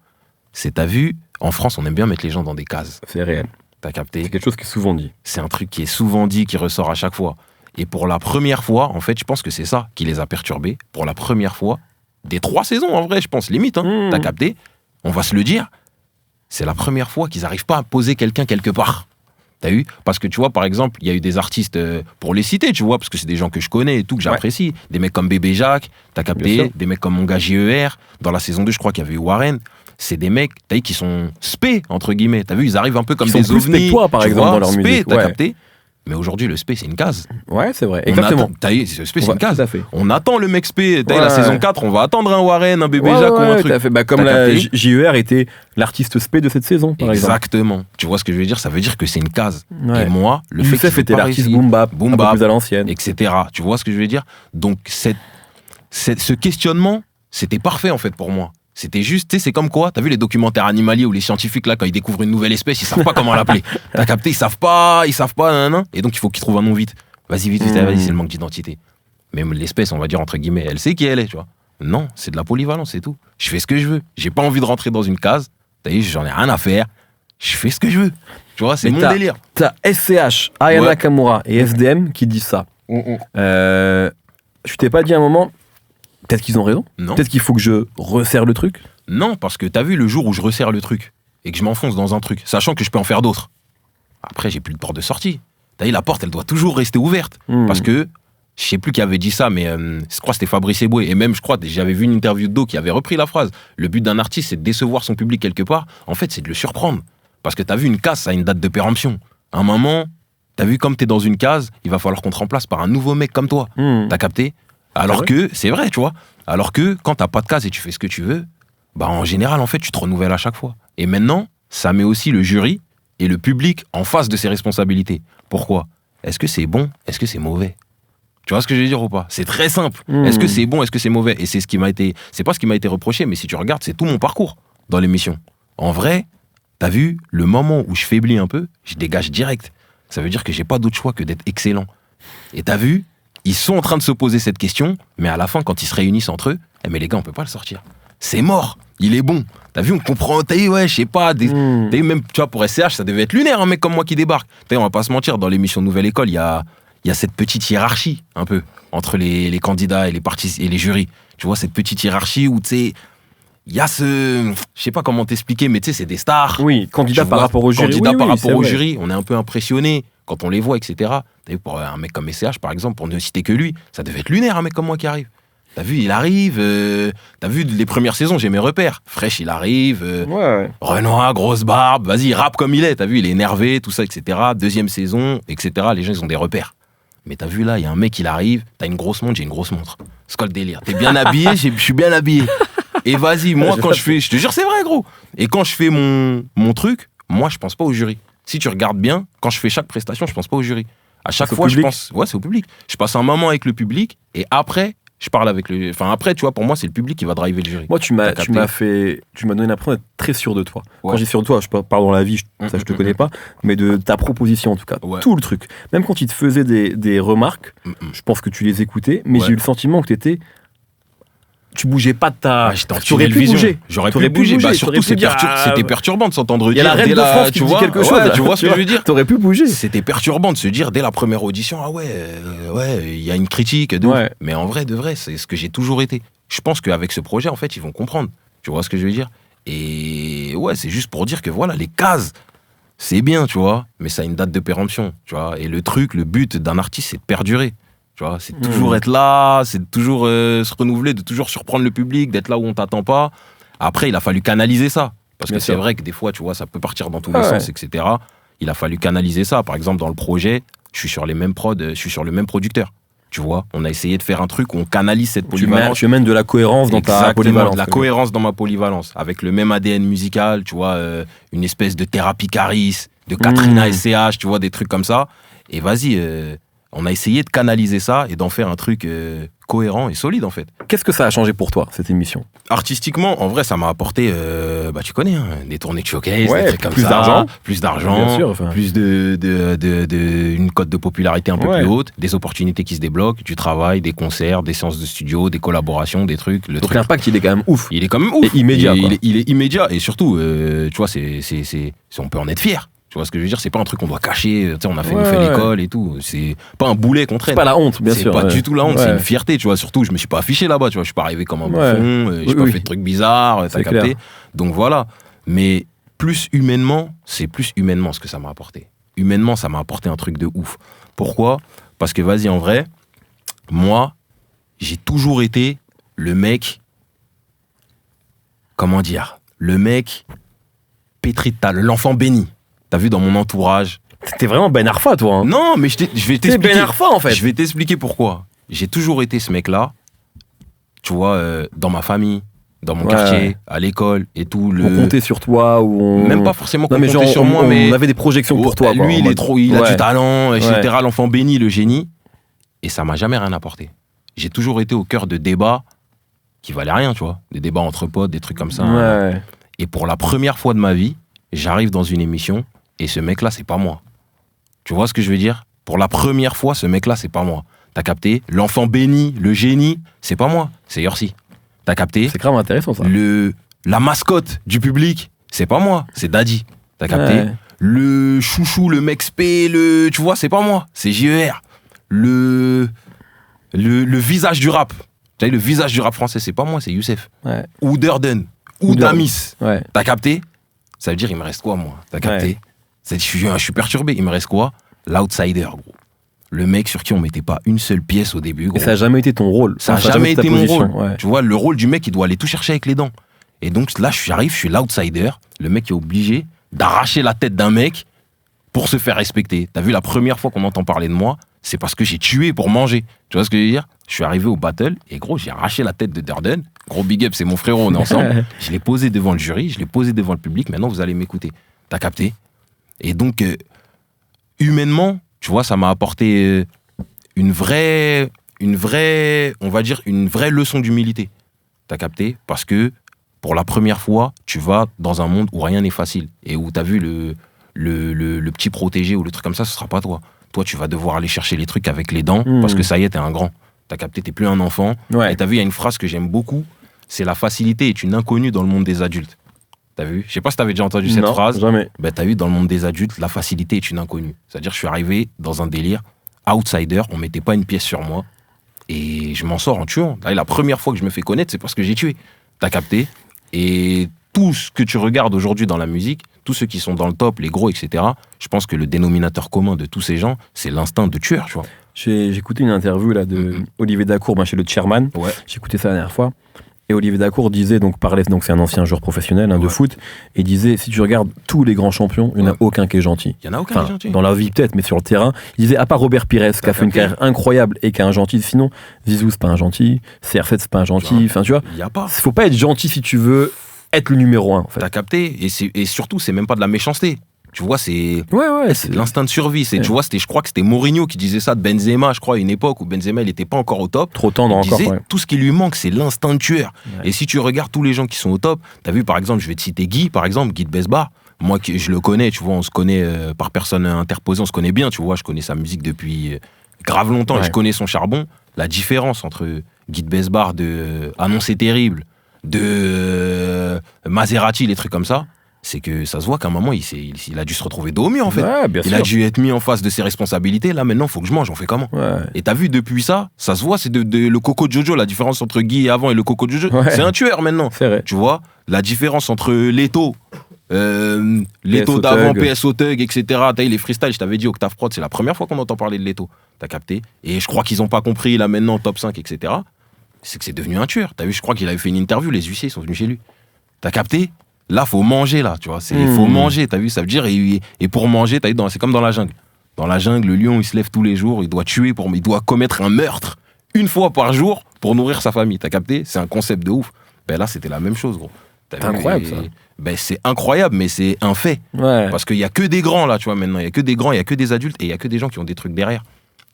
c'est t'as vu, en France, on aime bien mettre les gens dans des cases. C'est réel. T'as capté? C'est quelque chose qui est souvent dit. C'est un truc qui est souvent dit, qui ressort à chaque fois. Et pour la première fois, en fait, je pense que c'est ça qui les a perturbés. Pour la première fois, des 3 saisons, en vrai, je pense, limite, hein, t'as capté? On va se le dire. C'est la première fois qu'ils n'arrivent pas à poser quelqu'un quelque part. T'as vu? Parce que tu vois, par exemple, il y a eu des artistes, pour les citer, tu vois, parce que c'est des gens que je connais et tout, que j'apprécie. Des mecs comme Bébé Jacques, t'as Bien capté? sûr. Des mecs comme mon gars JER. Dans la saison 2, je crois qu'il y avait eu Warren. C'est des mecs, t'as vu, qui sont spé, entre guillemets. T'as vu, ils arrivent un peu comme Ils sont des plus spé ovnis. que toi, par tu exemple, vois, dans leur spé, musique. t'as Ouais. capté? Mais aujourd'hui, le spé, c'est une case. Ouais, c'est vrai. On Exactement. attend- t'as vu, le spé, c'est Ouais, une case. tout à fait. On attend le mec spé. T'as vu, Ouais, la saison ouais. 4, on va attendre un Warren, un Bébé Ouais, Jacques ou un tout truc. à fait. Bah, comme T'as la capté? JER était l'artiste spé de cette saison, par exemple. Exactement. Tu vois ce que je veux dire? Ça veut dire que c'est une case. Ouais. Et moi, le fait Youssef qu'ils était aient pas l'artiste réussi, boom bap, boom un peu bap, plus à l'ancienne. etc. Tu vois ce que je veux dire? Donc, ce questionnement, c'était parfait en fait pour moi. C'était juste, tu sais, c'est comme quoi, t'as vu les documentaires animaliers où les scientifiques, là, quand ils découvrent une nouvelle espèce, ils savent pas comment l'appeler. T'as capté? Ils savent pas, nanana. Et donc, il faut qu'ils trouvent un nom vite. Vas-y, vas-y, c'est le manque d'identité. Même l'espèce, on va dire, entre guillemets, elle sait qui elle est, tu vois. Non, c'est de la polyvalence, c'est tout. Je fais ce que je veux. J'ai pas envie de rentrer dans une case. T'as vu, j'en ai rien à faire. Je fais ce que je veux. Tu vois, c'est Mais mon délire. T'as SCH, Aya Ouais. Nakamura et SDM qui disent ça. Je t'ai pas dit à un moment, peut-être qu'ils ont raison. Non. Peut-être qu'il faut que je resserre le truc. Non, parce que t'as vu le jour où je resserre le truc et que je m'enfonce dans un truc, sachant que je peux en faire d'autres. Après, j'ai plus de porte de sortie. T'as vu, la porte, elle doit toujours rester ouverte. Parce que, je sais plus qui avait dit ça, mais je crois que c'était Fabrice Eboué. Et même, je crois, j'avais vu une interview de Do qui avait repris la phrase. Le but d'un artiste, c'est de décevoir son public quelque part. En fait, c'est de le surprendre. Parce que t'as vu, une case, ça a une date de péremption. À un moment, t'as vu, comme t'es dans une case, il va falloir qu'on te remplace par un nouveau mec comme toi. T'as capté? Alors que, c'est vrai, tu vois. Alors que, quand t'as pas de case et tu fais ce que tu veux, bah, en général, en fait, tu te renouvelles à chaque fois. Et maintenant, ça met aussi le jury et le public en face de ses responsabilités. Pourquoi? Est-ce que c'est bon? Est-ce que c'est mauvais? Tu vois ce que je veux dire ou pas? C'est très simple. Est-ce que c'est bon? Est-ce que c'est mauvais? Et c'est ce qui m'a été, c'est pas ce qui m'a été reproché, mais si tu regardes, c'est tout mon parcours dans l'émission. En vrai, t'as vu, le moment où je faiblis un peu, je dégage direct. Ça veut dire que j'ai pas d'autre choix que d'être excellent. Et t'as vu, ils sont en train de se poser cette question, mais à la fin, quand ils se réunissent entre eux, mais les gars, on peut pas le sortir. C'est mort. Il est bon. T'as vu, on comprend. T'as vu, ouais, je sais pas. T'as vu, même, tu vois, pour SCH, ça devait être lunaire, un mec comme moi qui débarque. T'as vu, on va pas se mentir, dans l'émission Nouvelle École, il y a cette petite hiérarchie, un peu, entre les candidats et les partis et les jurys. Tu vois, cette petite hiérarchie où, tu sais, il y a je sais pas comment t'expliquer, mais tu sais, c'est des stars. Oui, candidat Tu par vois, rapport au jury. Candidat Oui, par oui, rapport c'est au vrai. jury, on est un peu impressionné quand on les voit, etc. T'as vu, pour un mec comme SCH, par exemple, pour ne citer que lui, ça devait être lunaire, un mec comme moi qui arrive. T'as vu, il arrive. T'as vu, les premières saisons, j'ai mes repères. Fresh, il arrive. Ouais. Renoir, grosse barbe. Vas-y, il rappe comme il est. T'as vu, il est énervé, tout ça, etc. Deuxième saison, etc. Les gens, ils ont des repères. Mais t'as vu là, il y a un mec, il arrive, t'as une grosse montre, j'ai une grosse montre. C'est quoi le délire? T'es bien habillé, je suis bien habillé. Et vas-y, moi, quand je fais, je te jure, c'est vrai, gros. Et quand je fais mon truc, moi, je pense pas au jury. Si tu regardes bien, quand je fais chaque prestation, je pense pas au jury. À chaque fois, je pense. Ouais, c'est au public. Je passe un moment avec le public et après, je parle avec le. Enfin, après, tu vois, pour moi, c'est le public qui va driver le jury. Moi, tu m'as donné l'impression d'être très sûr de toi. Ouais. Quand je dis sûr de toi, je parle dans la vie, ça je te connais pas, mais de ta proposition en tout cas, tout le truc. Même quand il te faisait des remarques, je pense que tu les écoutais, mais j'ai eu le sentiment que tu bougeais pas de ta. Tu aurais pu bouger. J'aurais pu bouger. Bah, surtout, c'était perturbant de s'entendre dire. Il y a la reine de France qui dit quelque chose. Tu vois ce que je veux dire? T'aurais pu bouger. C'était perturbant de se dire dès la première audition, ah ouais, il y a une critique. Mais en vrai, de vrai, c'est ce que j'ai toujours été. Je pense qu'avec ce projet, en fait, ils vont comprendre. Tu vois ce que je veux dire? Et ouais, c'est juste pour dire que voilà, les cases, c'est bien, tu vois, mais ça a une date de péremption, tu vois. Et le but d'un artiste, c'est de perdurer. Tu vois, c'est toujours être là, c'est de toujours se renouveler, de toujours surprendre le public, d'être là où on t'attend pas. Après, il a fallu canaliser ça. Parce que c'est vrai que des fois, tu vois, ça peut partir dans tous les sens, etc. Il a fallu canaliser ça. Par exemple, dans le projet, je suis sur les mêmes prods, je suis sur le même producteur. Tu vois, on a essayé de faire un truc où on canalise cette polyvalence. Tu mènes de la cohérence dans ta polyvalence. De la cohérence dans ma polyvalence. Avec le même ADN musical, tu vois, une espèce de thérapie Caris, de Katrina SCH, tu vois, des trucs comme ça. Et vas-y, on a essayé de canaliser ça et d'en faire un truc cohérent et solide, en fait. Qu'est-ce que ça a changé pour toi, cette émission? Artistiquement, en vrai, ça m'a apporté, tu connais, des tournées de showcase, des trucs comme plus d'argent, bien sûr, plus une cote de popularité un peu plus haute, des opportunités qui se débloquent, du travail, des concerts, des séances de studio, des collaborations, des trucs. Donc l'impact, il est quand même ouf. Il est quand même ouf. Et immédiat. Il est immédiat et surtout, tu vois, on peut en être fier. Tu vois ce que je veux dire? C'est pas un truc qu'on doit cacher. Tu sais, on a fait l'école et tout. C'est pas un boulet qu'on traîne. C'est pas la honte, bien sûr. C'est pas du tout la honte. C'est une fierté, tu vois. Surtout, je me suis pas affiché là-bas, tu vois. Je suis pas arrivé comme un bouffon. J'ai pas fait de trucs bizarres. T'as capté? Clair. Donc voilà. Mais plus humainement ce que ça m'a apporté. Humainement, ça m'a apporté un truc de ouf. Pourquoi? Parce que vas-y, en vrai, moi, j'ai toujours été le mec. Comment dire? Le mec pétri de talent, l'enfant béni. T'as vu dans mon entourage. T'es vraiment Ben Arfa, toi. Hein. Non, mais je vais t'expliquer. T'es Ben Arfa, en fait. Je vais t'expliquer pourquoi. J'ai toujours été ce mec-là, tu vois, dans ma famille, dans mon quartier, à l'école et tout. On comptait sur toi ou Même pas forcément qu'on comptait sur moi, mais... On avait des projections pour toi. Lui, il a du talent, etc. L'enfant béni, le génie. Et ça m'a jamais rien apporté. J'ai toujours été au cœur de débats qui valaient rien, tu vois. Des débats entre potes, des trucs comme ça. Ouais. Et pour la première fois de ma vie, j'arrive dans une émission... Et ce mec-là, c'est pas moi. Tu vois ce que je veux dire? Pour la première fois, ce mec-là, c'est pas moi. T'as capté? L'enfant béni, le génie, c'est pas moi. C'est Yorsi. T'as capté? C'est grave intéressant, ça. La mascotte du public, c'est pas moi. C'est Daddy. T'as capté? Le chouchou, le mec spé, tu vois, c'est pas moi. C'est JER. Le visage du rap. Tu sais, le visage du rap français, c'est pas moi, c'est Youssef. Ouais. Ou Durden. Ou Damis. Ouais. T'as capté? Ça veut dire, il me reste quoi, moi? T'as capté? Je suis perturbé. Il me reste quoi? L'outsider, gros. Le mec sur qui on mettait pas une seule pièce au début, gros. Et ça a jamais été ton rôle. Ça a jamais été mon rôle. Ouais. Tu vois, le rôle du mec, il doit aller tout chercher avec les dents. Et donc là, je suis l'outsider. Le mec est obligé d'arracher la tête d'un mec pour se faire respecter. T'as vu, la première fois qu'on entend parler de moi, c'est parce que j'ai tué pour manger. Tu vois ce que je veux dire? Je suis arrivé au battle et gros, j'ai arraché la tête de Durden. Gros big up, c'est mon frérot, on est ensemble. Je l'ai posé devant le jury, je l'ai posé devant le public. Maintenant, vous allez m'écouter. T'as capté? Et donc, humainement, tu vois, ça m'a apporté une vraie leçon d'humilité. T'as capté? Parce que, pour la première fois, tu vas dans un monde où rien n'est facile. Et où t'as vu le petit protégé ou le truc comme ça, ce sera pas toi. Toi, tu vas devoir aller chercher les trucs avec les dents, parce que ça y est, t'es un grand. T'as capté, t'es plus un enfant. Ouais. Et t'as vu, il y a une phrase que j'aime beaucoup, c'est la facilité est une inconnue dans le monde des adultes. T'as vu? Je sais pas si t'avais déjà entendu cette phrase. Jamais. Ben, t'as vu, dans le monde des adultes, la facilité est une inconnue. C'est-à-dire, je suis arrivé dans un délire outsider, on mettait pas une pièce sur moi, et je m'en sors en tuant. Là, la première fois que je me fais connaître, c'est parce que j'ai tué. T'as capté? Et tout ce que tu regardes aujourd'hui dans la musique, tous ceux qui sont dans le top, les gros, etc., je pense que le dénominateur commun de tous ces gens, c'est l'instinct de tueur, tu vois. J'ai écouté une interview là, de Olivier Dacour chez le Chairman. Ouais. J'ai écouté ça la dernière fois. Et Olivier Dacour disait, donc c'est un ancien joueur professionnel de foot, et disait, si tu regardes tous les grands champions, il n'y en a aucun qui est gentil. Il y en a aucun qui est gentil. Dans la vie peut-être, mais sur le terrain, il disait, à part Robert Pires, qui a fait une carrière incroyable et qui est un gentil, sinon Zizou c'est pas un gentil, CR7 c'est pas un gentil, enfin tu vois, il y a pas. Faut pas être gentil si tu veux être le numéro 1 en fait. T'as capté, et surtout c'est même pas de la méchanceté. Tu vois, c'est c'est de l'instinct de survie. Tu vois, je crois que c'était Mourinho qui disait ça de Benzema, je crois, à une époque où Benzema, il était pas encore au top. Trop tendre encore. Tout ce qui lui manque, c'est l'instinct de tueur. Ouais. Et si tu regardes tous les gens qui sont au top, t'as vu, par exemple, je vais te citer Guy, par exemple, Guy de Besbar. Moi, je le connais, tu vois, on se connaît par personne interposée, on se connaît bien, tu vois, je connais sa musique depuis grave longtemps et je connais son charbon. La différence entre Guy de Besbar de Annonce est terrible, de Maserati, les trucs comme ça, c'est que ça se voit qu'à un moment, il a dû se retrouver dos au mur, en fait. Il a dû être mis en face de ses responsabilités. Là, maintenant, il faut que je mange, on fait comment ? Et t'as vu, depuis ça se voit, c'est le Coco Jojo, la différence entre Guy avant et le Coco Jojo. C'est un tueur, maintenant. C'est vrai. Tu vois, la différence entre Leto d'avant, PSO Thug, etc. T'as eu les freestyles, je t'avais dit, Octave Prod, c'est la première fois qu'on entend parler de Leto. T'as capté ? Et je crois qu'ils n'ont pas compris, là, maintenant, top 5, etc. C'est que c'est devenu un tueur. T'as vu, je crois qu'il avait fait une interview, les huissiers sont venus chez lui. T'as capté ? Là, faut manger, là, tu vois. Faut manger, t'as vu, ça veut dire. Et pour manger, t'as vu, c'est comme dans la jungle. Dans la jungle, le lion, il se lève tous les jours, il doit il doit commettre un meurtre une fois par jour pour nourrir sa famille. T'as capté ? C'est un concept de ouf. Ben là, c'était la même chose, gros. C'est incroyable, ça. Ben, c'est incroyable, mais c'est un fait. Parce qu'il y a que des grands, là, tu vois, maintenant. Il y a que des grands, il y a que des adultes et il y a que des gens qui ont des trucs derrière.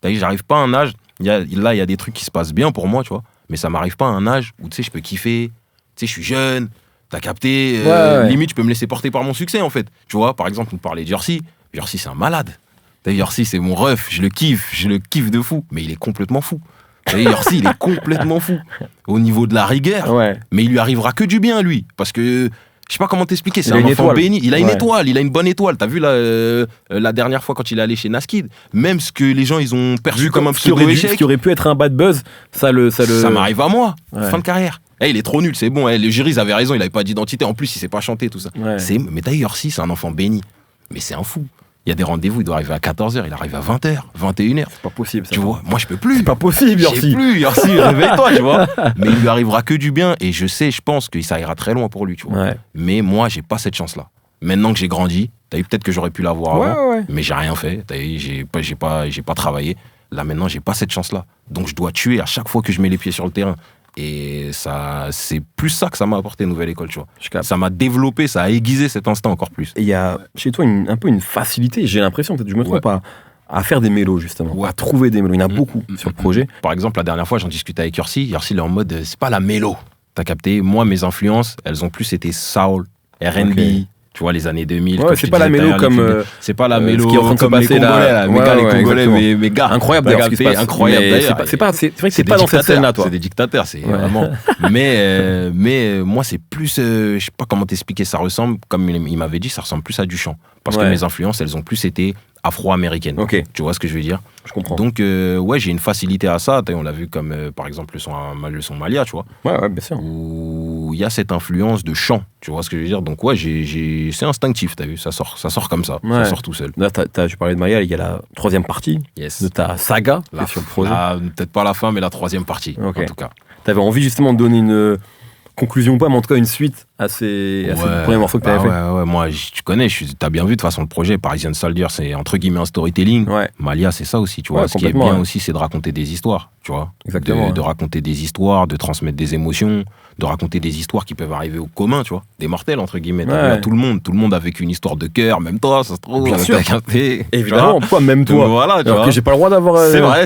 T'as vu, j'arrive pas à un âge. Là, il y a des trucs qui se passent bien pour moi, tu vois. Mais ça m'arrive pas à un âge où, tu sais, je peux kiffer. Tu sais, je suis jeune. T'as capté, limite, je peux me laisser porter par mon succès, en fait. Tu vois, par exemple, on parlait d'Yorsi. Yorsi, c'est un malade. Yorsi, c'est mon ref, je le kiffe de fou. Mais il est complètement fou. Yorsi, il est complètement fou. Au niveau de la rigueur. Mais il lui arrivera que du bien, lui. Parce que, je sais pas comment t'expliquer, c'est un enfant béni. Il a une étoile, il a une bonne étoile. T'as vu la dernière fois quand il est allé chez Naskid, même ce que les gens, ils ont perçu comme un pseudo-échec. Ce qui aurait pu être un bad buzz, ça m'arrive à moi. Fin de carrière. Il est trop nul, c'est bon. Les jurys avaient raison, il avait pas d'identité. En plus, il sait pas chanter, tout ça. Mais t'as Yorsi, c'est un enfant béni. Mais c'est un fou. Il y a des rendez-vous, il doit arriver à 14h, il arrive à 20h, 21h. C'est pas possible, ça. Tu vois, moi, je peux plus. C'est pas possible, Yorsi. Je sais plus, Yorsi, réveille-toi, tu vois. Mais il lui arrivera que du bien. Et je pense que ça ira très loin pour lui, tu vois. Mais moi, j'ai pas cette chance-là. Maintenant que j'ai grandi, t'as vu, peut-être que j'aurais pu l'avoir avant. Mais j'ai rien fait. T'as vu, j'ai pas travaillé. Là, maintenant, j'ai pas cette chance-là. Donc, je dois tuer à chaque fois que je mets les pieds sur le terrain. Et ça, c'est plus ça que ça m'a apporté Nouvelle École, tu vois. Ça m'a développé, ça a aiguisé cet instinct encore plus. Et il y a chez toi un peu une facilité, j'ai l'impression, peut-être que je me trompe pas, à faire des mélos, justement, à trouver des mélos. Il y en a beaucoup sur le projet. Par exemple, la dernière fois, j'en discutais avec Yorsi. Yorsi, il est en mode, c'est pas la mélo. T'as capté ? Moi, mes influences, elles ont plus été soul, R&B. Tu vois, les années 2000. C'est pas la mélo comme. C'est pas la mélo qui est en train de se passer là. Les Congolais, mes gars. Incroyable d'ailleurs ce qui se passe. Incroyable d'ailleurs. C'est vrai que c'est pas dans cette scène-là, toi. C'est des dictateurs, c'est vraiment. Mais moi, c'est plus. Je sais pas comment t'expliquer, ça ressemble, comme il m'avait dit, ça ressemble plus à du chant. Parce que mes influences, elles ont plus été afro-américaines. Tu vois ce que je veux dire ? Je comprends. Donc, j'ai une facilité à ça. On l'a vu comme, par exemple, le son Malia, tu vois. Ouais, bien sûr. Où il y a cette influence de chant, tu vois ce que je veux dire. Donc, c'est instinctif, t'as vu, ça sort comme ça, ça sort tout seul. Là, tu parlais de Malia, il y a la 3e partie de ta saga sur le projet. Peut-être pas la fin, mais la 3e partie, en tout cas. T'avais envie justement de donner une conclusion ou pas, mais en tout cas une suite à ces premiers morceaux que t'avais fait. Moi, tu connais, t'as bien vu de toute façon le projet Parisian Soldier, c'est entre guillemets un storytelling. Malia, c'est ça aussi, tu vois. Ce qui est bien aussi, c'est de raconter des histoires, tu vois. Exactement. De raconter des histoires, de transmettre des émotions, de raconter des histoires qui peuvent arriver au commun, tu vois. Des mortels, entre guillemets. Tout le monde a vécu une histoire de cœur, même toi, ça se trouve. Bien sûr. Évidemment, toi, même toi. Donc, voilà, tu alors vois. que j'ai pas le droit d'avoir. C'est vrai.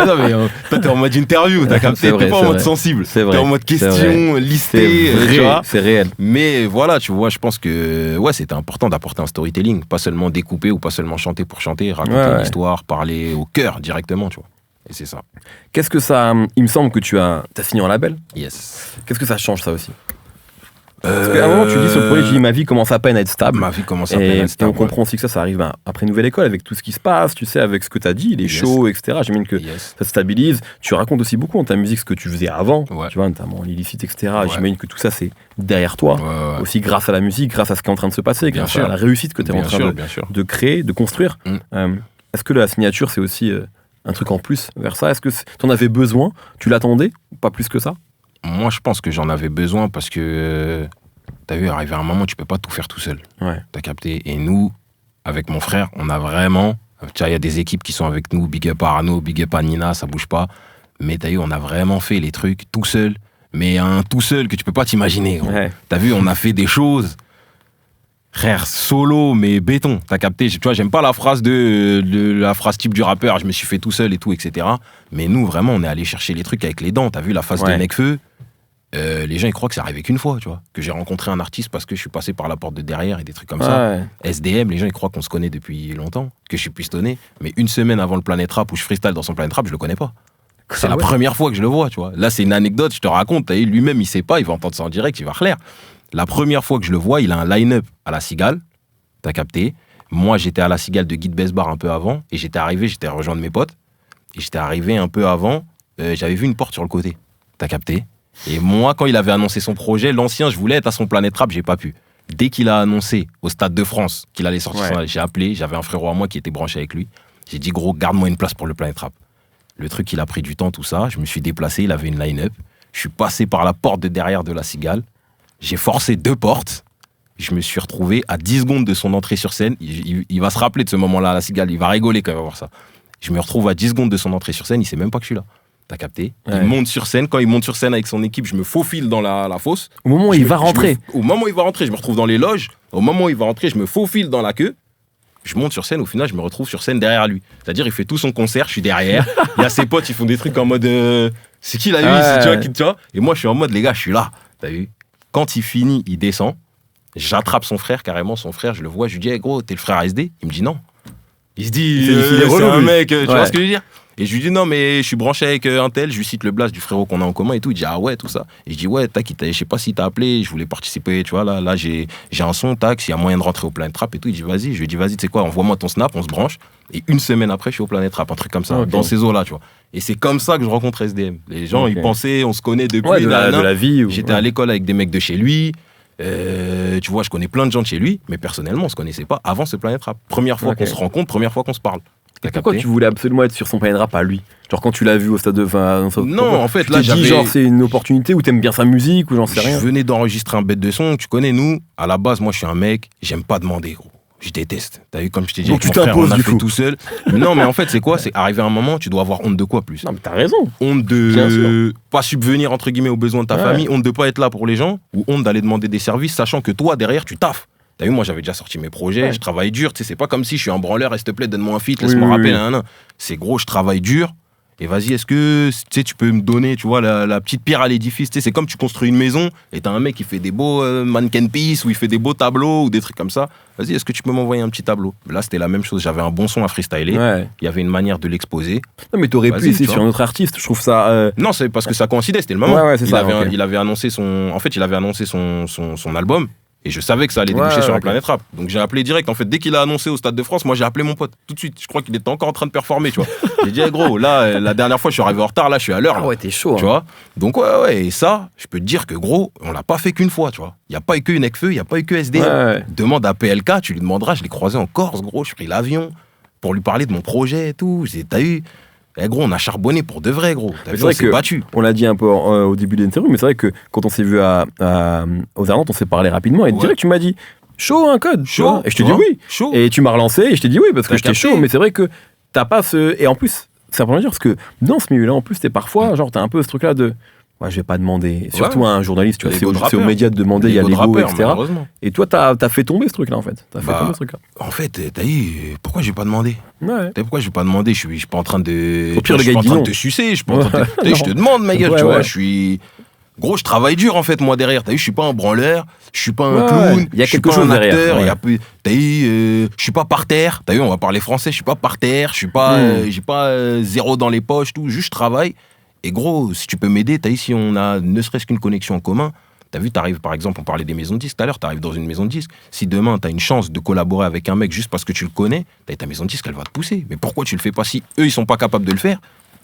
Non, mais toi, t'es en mode interview, t'as capté. T'es pas en mode sensible. T'es en mode question, listée, tu vois. C'est réel. Mais voilà, tu vois, je pense que c'était important d'apporter un storytelling, pas seulement découper ou pas seulement chanter pour chanter, raconter une histoire, parler au cœur directement, tu vois. Et c'est ça. Qu'est-ce que ça... Il me semble que tu as signé en label. Yes. Qu'est-ce que ça change, ça aussi ? Parce qu'à un moment, tu dis sur le projet, tu dis ma vie commence à peine à être stable. Ma vie commence à peine à être stable. Et on comprend aussi que ça arrive après Nouvelle École, avec tout ce qui se passe, tu sais, avec ce que tu as dit, les shows, etc. J'imagine que ça se stabilise. Tu racontes aussi beaucoup dans ta musique ce que tu faisais avant, tu vois, notamment l'illicite, etc. J'imagine que tout ça, c'est derrière toi, aussi grâce à la musique, grâce à ce qui est en train de se passer, grâce à la réussite que tu es en train de créer, de construire. Est-ce que la signature, c'est aussi un truc en plus vers ça ? Est-ce que tu en avais besoin ? Tu l'attendais ? Pas plus que ça ? Moi, je pense que j'en avais besoin parce que, t'as vu, arrivé à un moment, tu peux pas tout faire tout seul. Ouais. T'as capté. Et nous, avec mon frère, on a vraiment... Tu vois, il y a des équipes qui sont avec nous, big up à Arnaud, big up à Nina, ça bouge pas. Mais t'as vu, on a vraiment fait les trucs tout seul. Mais un tout seul que tu peux pas t'imaginer, gros. Ouais. T'as vu, on a fait des choses... Frère, solo, mais béton, t'as capté. Tu vois, j'aime pas la phrase la phrase type du rappeur, je me suis fait tout seul et tout, etc. Mais nous, vraiment, on est allé chercher les trucs avec les dents. T'as vu la phase de Nekfeu, les gens, ils croient que c'est arrivé qu'une fois, tu vois. Que j'ai rencontré un artiste parce que je suis passé par la porte de derrière et des trucs comme ça. SDM, les gens, ils croient qu'on se connaît depuis longtemps, que je suis pistonné. Mais une semaine avant le Planet Rap où je freestyle dans son Planet Rap, je le connais pas. C'est la première fois que je le vois, tu vois. Là, c'est une anecdote, je te raconte. T'as vu, lui-même, il sait pas, il va entendre ça en direct, il va relaire. La première fois que je le vois, il a un line-up à la Cigale, t'as capté. Moi, j'étais à la Cigale de Guy de Besbar un peu avant, et j'étais rejoindre mes potes, et j'étais arrivé un peu avant, j'avais vu une porte sur le côté, t'as capté. Et moi, quand il avait annoncé son projet, l'ancien, je voulais être à son Planet Rap, j'ai pas pu. Dès qu'il a annoncé au Stade de France qu'il allait sortir, j'ai appelé, j'avais un frérot à moi qui était branché avec lui, j'ai dit, gros, garde-moi une place pour le Planet Rap. Le truc, il a pris du temps, tout ça, je me suis déplacé, il avait une line-up, je suis passé par la porte de derrière de la Cigale. J'ai forcé 2 portes. Je me suis retrouvé à 10 secondes de son entrée sur scène. Il va se rappeler de ce moment-là à la Cigale. Il va rigoler quand il va voir ça. Je me retrouve à 10 secondes de son entrée sur scène. Il sait même pas que je suis là. T'as capté? Il monte sur scène. Quand il monte sur scène avec son équipe, je me faufile dans la fosse. Au moment où il va rentrer. Au moment où il va rentrer, je me retrouve dans les loges. Au moment où il va rentrer, je me faufile dans la queue. Je monte sur scène. Au final, je me retrouve sur scène derrière lui. C'est-à-dire, il fait tout son concert. Je suis derrière. Il y a ses potes, ils font des trucs en mode... c'est qui l'a eu tu vois? Et moi, je suis en mode, les gars, je suis là. T'as vu? Quand il finit, il descend. J'attrape son frère, carrément, son frère, je le vois, je lui dis, hey, gros, t'es le frère SD? Il me dit non. Il se dit, c'est un mec, tu vois ce que je veux dire? Et je lui dis, non, mais je suis branché avec un tel, je lui cite le blast du frérot qu'on a en commun et tout. Il dit, ah ouais, tout ça. Et je dis, ouais, tac, je sais pas si t'as appelé, je voulais participer, tu vois, là j'ai un son, tac, s'il y a moyen de rentrer au Planet Rap et tout. Il dit, vas-y. Je lui dis, vas-y, tu sais quoi, envoie-moi ton snap, on se branche. Et une semaine après, je suis au Planet Rap, un truc comme ça, dans ces eaux-là, tu vois. Et c'est comme ça que je rencontre SDM. Les gens, ils pensaient, on se connaît depuis de la vie. J'étais à l'école avec des mecs de chez lui. Tu vois, je connais plein de gens de chez lui, mais personnellement, on se connaissait pas avant ce Planet Rap. Première fois qu'on se rencontre, première fois qu'on se parle. Et pourquoi tu voulais absolument être sur son Planet Rap à lui? Genre quand tu l'as vu au stade de... Non, en fait, là, j'avais... genre c'est une opportunité où t'aimes bien sa musique ou j'en sais rien. Je venais d'enregistrer un bête de son, tu connais, nous, à la base, moi, je suis un mec, j'aime pas demander, gros. Je déteste. T'as vu, comme je t'ai dit, donc avec tu mon frère, t'imposes on a du fait coup. tout seul. Non, mais en fait, c'est quoi? C'est arrivé à un moment, tu dois avoir honte de quoi plus? Non, mais t'as raison. Honte de pas subvenir, entre guillemets, aux besoins de ta famille, honte de pas être là pour les gens, ou honte d'aller demander des services, sachant que toi, derrière, tu taffes. T'as vu, moi, j'avais déjà sorti mes projets, je travaille dur, tu sais, c'est pas comme si je suis un branleur, s'il te plaît, donne-moi un feat, laisse-moi rapper, nan. C'est gros, je travaille dur. Et vas-y, est-ce que tu sais, tu peux me donner, tu vois, la petite pierre à l'édifice? Tu sais, c'est comme tu construis une maison et t'as un mec qui fait des beaux mannequin piece ou il fait des beaux tableaux ou des trucs comme ça. Vas-y, est-ce que tu peux m'envoyer un petit tableau? Là, c'était la même chose. J'avais un bon son à freestyler. Il y avait une manière de l'exposer. Non, mais t'aurais pu essayer sur un autre artiste. Je trouve ça. Non, c'est parce que ça coïncidait. C'était le moment. Il avait annoncé son album. Et je savais que ça allait déboucher sur un Planet Rap. Donc j'ai appelé direct. En fait, dès qu'il a annoncé au Stade de France, moi j'ai appelé mon pote tout de suite. Je crois qu'il était encore en train de performer, tu vois. J'ai dit, hey, gros, là, la dernière fois, je suis arrivé en retard, là, je suis à l'heure. Ah ouais, t'es chaud. Tu vois. Donc ouais. Et ça, je peux te dire que, gros, on l'a pas fait qu'une fois, tu vois. Il n'y a pas eu que Nekfeu, il n'y a pas eu que SDM. Demande à PLK, tu lui demanderas, je l'ai croisé en Corse, gros. J'ai pris l'avion pour lui parler de mon projet et tout. T'as eu. Eh gros, on a charbonné pour de vrai, gros. On s'est battu. On l'a dit un peu au début de l'interview, mais c'est vrai que quand on s'est vu aux Ardentes, on s'est parlé rapidement. Et direct, tu m'as dit chaud, un code. Chaud. Et je te dis oui. Chaud. Et tu m'as relancé et je t'ai dit oui parce que j'étais chaud. Mais c'est vrai que t'as pas ce. Et en plus, c'est important de dire parce que dans ce milieu-là, en plus, t'es parfois, genre, t'as un peu ce truc-là de. Ouais, je vais pas demander. Surtout à un journaliste, tu vois, c'est aux médias de demander, il y a l'ego, etc. Et toi, t'as fait tomber ce truc-là, en fait. T'as fait tomber ce truc-là. En fait, t'as eu. Pourquoi je vais pas demander? Pourquoi je vais pas demander? Je suis pas en train de. Au pire, je suis pas en train de te sucer. Je suis pas en train de. Je te demande, ma gueule, tu vois. Je suis. Gros, je travaille dur, en fait, moi, derrière. T'as vu, je suis pas un branleur, je suis pas un clown, il y a quelque chose derrière. T'as vu, je suis pas par terre. T'as vu, on va parler français, je suis pas par terre, je suis pas. J'ai pas zéro dans les poches, tout. Juste, je travaille. Et gros, si tu peux m'aider, t'as vu, si on a ne serait-ce qu'une connexion en commun, t'as vu, t'arrives, par exemple, on parlait des maisons de disques tout à l'heure, t'arrives dans une maison de disques. Si demain, t'as une chance de collaborer avec un mec juste parce que tu le connais, ta maison de disques, elle va te pousser. Mais pourquoi tu le fais pas? Si eux, ils sont pas capables de le faire,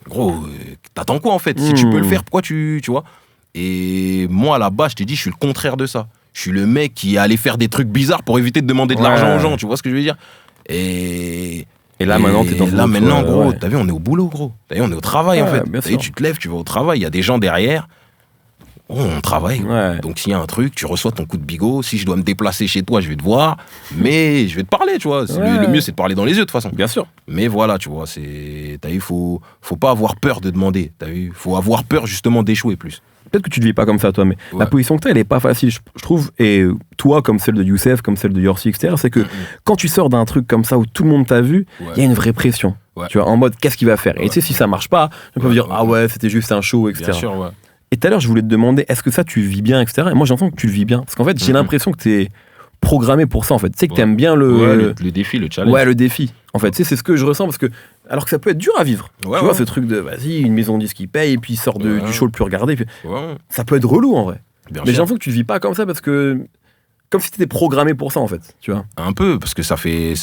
gros, t'attends quoi, en fait? Si tu peux le faire, pourquoi tu vois? Et moi, à la base, je t'ai dit, je suis le contraire de ça. Je suis le mec qui allait faire des trucs bizarres pour éviter de demander de l'argent aux gens, tu vois ce que je veux dire? Et là, maintenant, t'es dans le boulot. Là, maintenant, gros, t'as vu, on est au boulot, gros. T'as vu, on est au travail, en fait. T'as vu, tu te lèves, tu vas au travail, il y a des gens derrière. on travaille. Ouais. Donc s'il y a un truc, tu reçois ton coup de bigot. Si je dois me déplacer chez toi, je vais te voir, mais je vais te parler, tu vois. Ouais. Le mieux, c'est de parler dans les yeux, de toute façon. Bien sûr. Mais voilà, tu vois, t'as vu, faut pas avoir peur de demander. T'as vu, faut avoir peur justement d'échouer plus. Peut-être que tu ne vis pas comme ça, toi, mais Ouais. la position que tu as, elle est pas facile, je trouve. Et toi, comme celle de Youssef, comme celle de Yorsi, etc., c'est que quand tu sors d'un truc comme ça où tout le monde t'a vu, il y a une vraie pression. Ouais. Tu vois, en mode, qu'est-ce qu'il va faire? Et tu sais, si ça marche pas, on peut dire, ah ouais, c'était juste un show, etc. Bien sûr, ouais. Et tout à l'heure, je voulais te demander, est-ce que ça, tu vis bien, etc. Et moi, j'entends que tu le vis bien. Parce qu'en fait, j'ai l'impression que tu es programmé pour ça, en fait. Tu sais que tu aimes bien le défi, le challenge. Ouais, le défi. En fait, tu sais, c'est ce que je ressens parce que, alors que ça peut être dur à vivre. Ouais, tu vois, ce truc de, vas-y, une maison de disque qui paye, et puis il sort du show le plus regardé. Puis... Ouais. Ça peut être relou, en vrai. Bien Mais j'ai sûr. l'impression que tu le vis pas comme ça parce que, comme si tu étais programmé pour ça, en fait. Tu vois. Un peu, parce que ça fait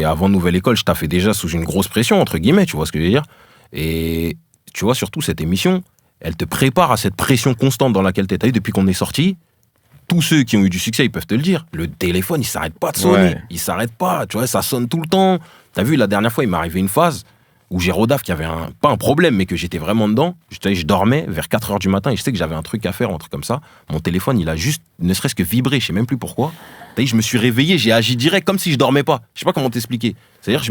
avant Nouvelle École, je taffais déjà sous une grosse pression, entre guillemets, tu vois ce que je veux dire. Et tu vois, surtout cette émission, elle te prépare à cette pression constante dans laquelle t'es. T'as vu, depuis qu'on est sorti, tous ceux qui ont eu du succès, ils peuvent te le dire. Le téléphone, il s'arrête pas de sonner. Ouais. Il s'arrête pas, tu vois, ça sonne tout le temps. T'as vu, la dernière fois, il m'est arrivé une phase où j'ai Rodaf qui avait pas un problème, mais que j'étais vraiment dedans. Je dormais vers 4h du matin et je sais que j'avais un truc à faire, un truc comme ça. Mon téléphone, il a juste, ne serait-ce que vibré, je sais même plus pourquoi. T'as vu, je me suis réveillé, j'ai agi direct comme si je dormais pas. Je sais pas comment t'expliquer. C'est-à-dire,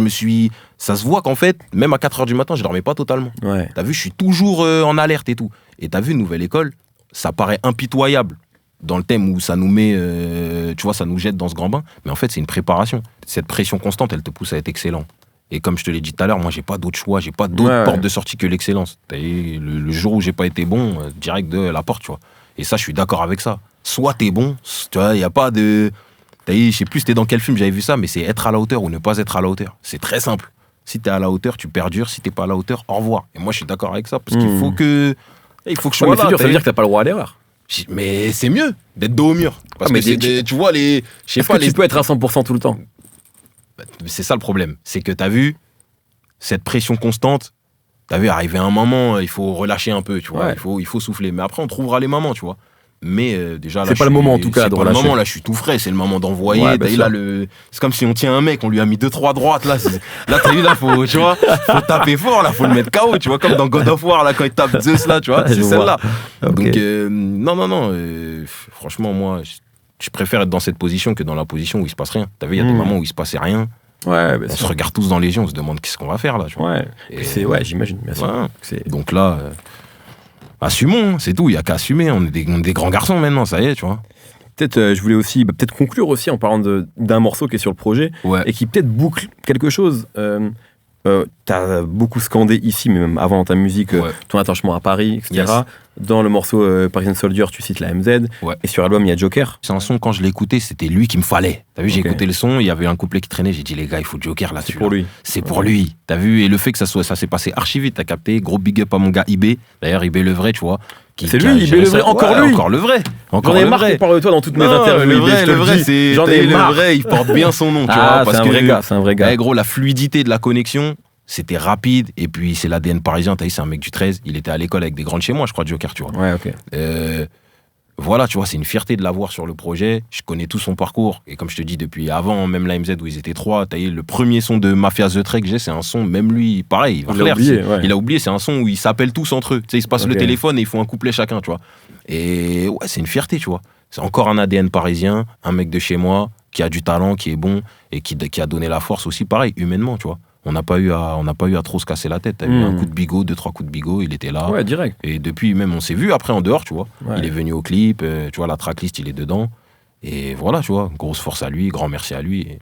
ça se voit qu'en fait, même à 4h du matin, je dormais pas totalement. Ouais. T'as vu, je suis toujours en alerte et tout. Et t'as vu, Nouvelle École, ça paraît impitoyable dans le thème où ça nous met, tu vois, ça nous jette dans ce grand bain. Mais en fait, c'est une préparation. Cette pression constante, elle te pousse à être excellent. Et comme je te l'ai dit tout à l'heure, moi, j'ai pas d'autre choix, j'ai pas d'autre porte de sortie que l'excellence. T'as vu, le jour où j'ai pas été bon, direct de la porte, tu vois. Et ça, je suis d'accord avec ça. Soit t'es bon, tu vois, il y a pas de... T'as vu, je sais plus c'était dans quel film j'avais vu ça, mais c'est être à la hauteur ou ne pas être à la hauteur. C'est très simple. Si t'es à la hauteur, tu perdures. Si t'es pas à la hauteur, au revoir. Et moi, je suis d'accord avec ça, parce qu'il faut que... Il faut que je sois Ouais, mais là. c'est dur, ça veut dire que t'as pas le droit à l'erreur. Mais c'est mieux d'être dos au mur. Parce mais que tu vois, je sais Est-ce pas, que tu peux être à 100% tout le temps? c'est ça le problème. C'est que t'as vu cette pression constante. T'as vu, arriver à un moment, il faut relâcher un peu, tu vois. Ouais. Il faut souffler. Mais après, on trouvera les moments, tu vois. Mais déjà, là, C'est pas le moment, en tout cas, c'est de pas le relâcher. moment, là, je suis tout frais. C'est le moment d'envoyer. Ouais, T'as vu, bien là, c'est comme si on tient un mec, on lui a mis 2-3 droites, là. Là, t'as vu, là, tu vois, faut taper fort, là, faut le mettre KO, tu vois, comme dans God of War, là, quand il tape Zeus, là, tu vois, Je c'est vois. celle-là. Ok. Donc, non, franchement, moi, je préfère être dans cette position que dans la position où il se passe rien. T'as vu, il y a des moments où il se passait rien. Ouais, bien On se sûr. regarde tous dans les yeux, on se demande qu'est-ce qu'on va faire, là, tu vois. Ouais. Et- Ouais, j'imagine, bien sûr. Ouais. C'est... Donc là, assumons, hein, c'est tout, il y a qu'à assumer. On est des grands garçons maintenant, ça y est, tu vois. Peut-être, je voulais aussi peut-être conclure aussi en parlant d'un morceau qui est sur le projet Ouais. et qui peut-être boucle quelque chose. T'as beaucoup scandé ici, mais même avant dans ta musique, Ouais. ton attachement à Paris, etc. Yes. Dans le morceau Parisian Soldier, tu cites la MZ. Ouais. Et sur l'album, il y a Joker. C'est un son, quand je l'ai écouté, c'était lui qui me fallait. T'as vu, j'ai Ok. écouté le son, il y avait un couplet qui traînait, j'ai dit, les gars, il faut Joker là-dessus. C'est pour lui. C'est pour lui. T'as vu, et le fait que ça s'est passé archi vite, t'as capté. Gros big up à mon gars IB. D'ailleurs, IB le vrai, tu vois. C'est lui, IB le vrai, encore lui. Encore le vrai. Encore J'en ai le marre vrai. qu'on parle de toi dans toutes mes Non, interviews. le IB, vrai, je te le vrai, dis. c'est J'en ai le marre. vrai, il porte bien son nom, tu Ah, vois. Parce c'est un que, vrai gars, c'est un vrai gars. ouais, gros, la fluidité de la connexion, c'était rapide. Et puis, c'est l'ADN parisien. T'as vu, c'est un mec du 13. Il était à l'école avec des grands de chez moi, je crois, Joker, tu vois. Ouais, ok. Voilà, tu vois, c'est une fierté de l'avoir sur le projet. Je connais tout son parcours. Et comme je te dis, depuis avant, même la MZ où ils étaient 3, t'as vu, le premier son de Mafia The Trek que j'ai, c'est un son, même lui, pareil, il va Il a clair. oublié, ouais. Il a oublié, c'est un son où ils s'appellent tous entre eux. Tu sais, ils se passent Ok. le téléphone et ils font un couplet chacun, tu vois. Et ouais, c'est une fierté, tu vois. C'est encore un ADN parisien, un mec de chez moi, qui a du talent, qui est bon, et qui a donné la force aussi, pareil, humainement, tu vois. On n'a pas eu à trop se casser la tête. T'as vu, un coup de bigot, 2-3 coups de bigot, il était là. Ouais, direct. Et depuis, même, on s'est vu après en dehors, tu vois. Ouais. Il est venu au clip, tu vois, la tracklist, il est dedans. Et voilà, tu vois, grosse force à lui, grand merci à lui. Et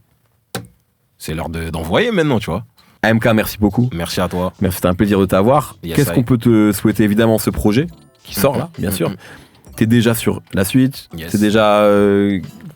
c'est l'heure d'envoyer maintenant, tu vois. AMK, merci beaucoup. Merci à toi. Merci, c'était un plaisir de t'avoir. Yes, Qu'est-ce I. qu'on peut te souhaiter? Évidemment, ce projet qui sort là, bien sûr. T'es déjà sur la suite. Yes. T'es déjà.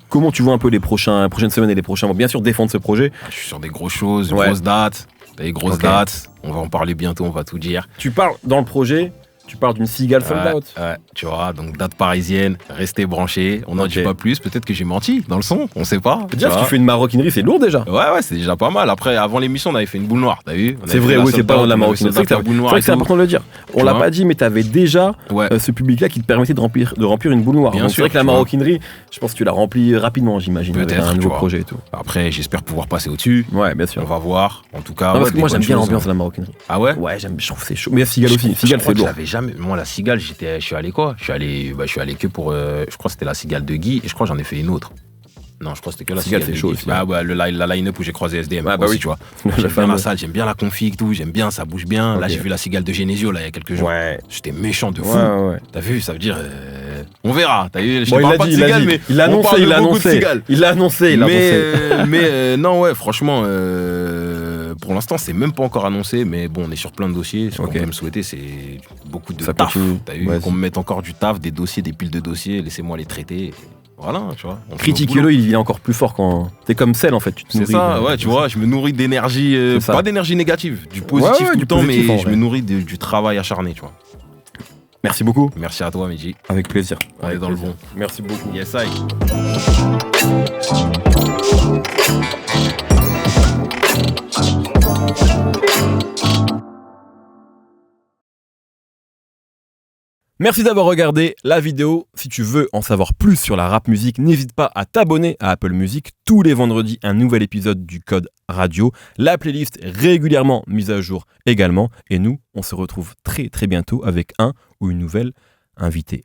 Comment tu vois un peu les prochaines semaines et les prochains mois? Bien sûr, défendre ce projet. Je suis sur des grosses choses, Ouais. grosses dates. T'as des grosses Ok. dates. On va en parler bientôt, on va tout dire. Tu parles dans le projet, tu parles d'une Cigale sold Ouais, out. ouais, tu vois, donc date parisienne, restez branchés. On n'en Ok. dit pas plus. Peut-être que j'ai menti dans le son, on sait pas. Déjà, si tu fais une maroquinerie, c'est lourd déjà. Ouais, c'est déjà pas mal. Après, avant l'émission, on avait fait une boule noire, t'as vu? On avait C'est fait vrai, la oui, c'est sold pas out, dans de la on avait maroquinerie. sold C'est out vrai la boule noire que et c'est tout. important de le dire. On Tu l'a vois. pas dit, mais t'avais déjà Ouais. ce public-là qui te permettait de remplir une boule noire. Bien Donc c'est sûr, vrai que la tu vois. maroquinerie, je pense que tu l'as remplie rapidement, j'imagine, avec Peut-être, un tu nouveau vois. projet et tout. Après, j'espère pouvoir passer au-dessus. Ouais, bien On sûr. va voir. En tout cas, Non, parce ouais, que des moi j'aime bonnes bien choses, l'ambiance hein. de la maroquinerie. Ah ouais? Ouais, je trouve que c'est chaud. Mais Cigale aussi. Je Cigale, crois c'est que lourd. je l'avais jamais. Moi, la cigale, je suis allé quoi? Je suis allé que pour. Je crois que c'était la cigale de Guy et je crois que j'en ai fait une autre. Non, je crois que c'était que la cigale c'est de chaud Guy. aussi. Bah ouais, la line-up où j'ai croisé SDM. Ah, bah aussi, oui. tu vois. Le J'aime bien fameux. la salle, j'aime bien la config, tout. J'aime bien, ça bouge bien. Là, Ok. j'ai vu la cigale de Genesio là il y a quelques jours. Ouais. J'étais méchant de fou. Ouais. T'as vu? Ça veut dire. On verra. T'as vu? Je Bon, te parle pas de cigale, mais il l'a on annoncé, parle de il l'a beaucoup de annoncé. cigales. Il l'a annoncé, Mais non, ouais, franchement, pour l'instant, c'est même pas encore annoncé, mais bon, on est sur plein de dossiers. Ce qu'on Ok. peut me souhaiter, c'est beaucoup de Ça taf. continue. T'as vu? Vas-y. Qu'on me mette encore du taf, des dossiers, des piles de dossiers, laissez-moi les traiter. Voilà, tu vois. on fait notre Critiquez-le, boulot. il est encore plus fort quand. T'es comme sel en fait, tu te C'est nourris. ça, ouais, tu vois, je me nourris d'énergie, C'est ça. pas d'énergie négative, du positif Ouais, tout du le temps, positif, en mais je vrai. me nourris du travail acharné, tu vois. Merci beaucoup. Merci à toi, Medji. Avec plaisir. On est Avec dans le plaisir. bon. Merci beaucoup. Yes, I. Merci d'avoir regardé la vidéo. Si tu veux en savoir plus sur la rap musique, n'hésite pas à t'abonner à Apple Music. Tous les vendredis, un nouvel épisode du Code Radio. La playlist est régulièrement mise à jour également. Et nous, on se retrouve très très bientôt avec un ou une nouvelle invitée.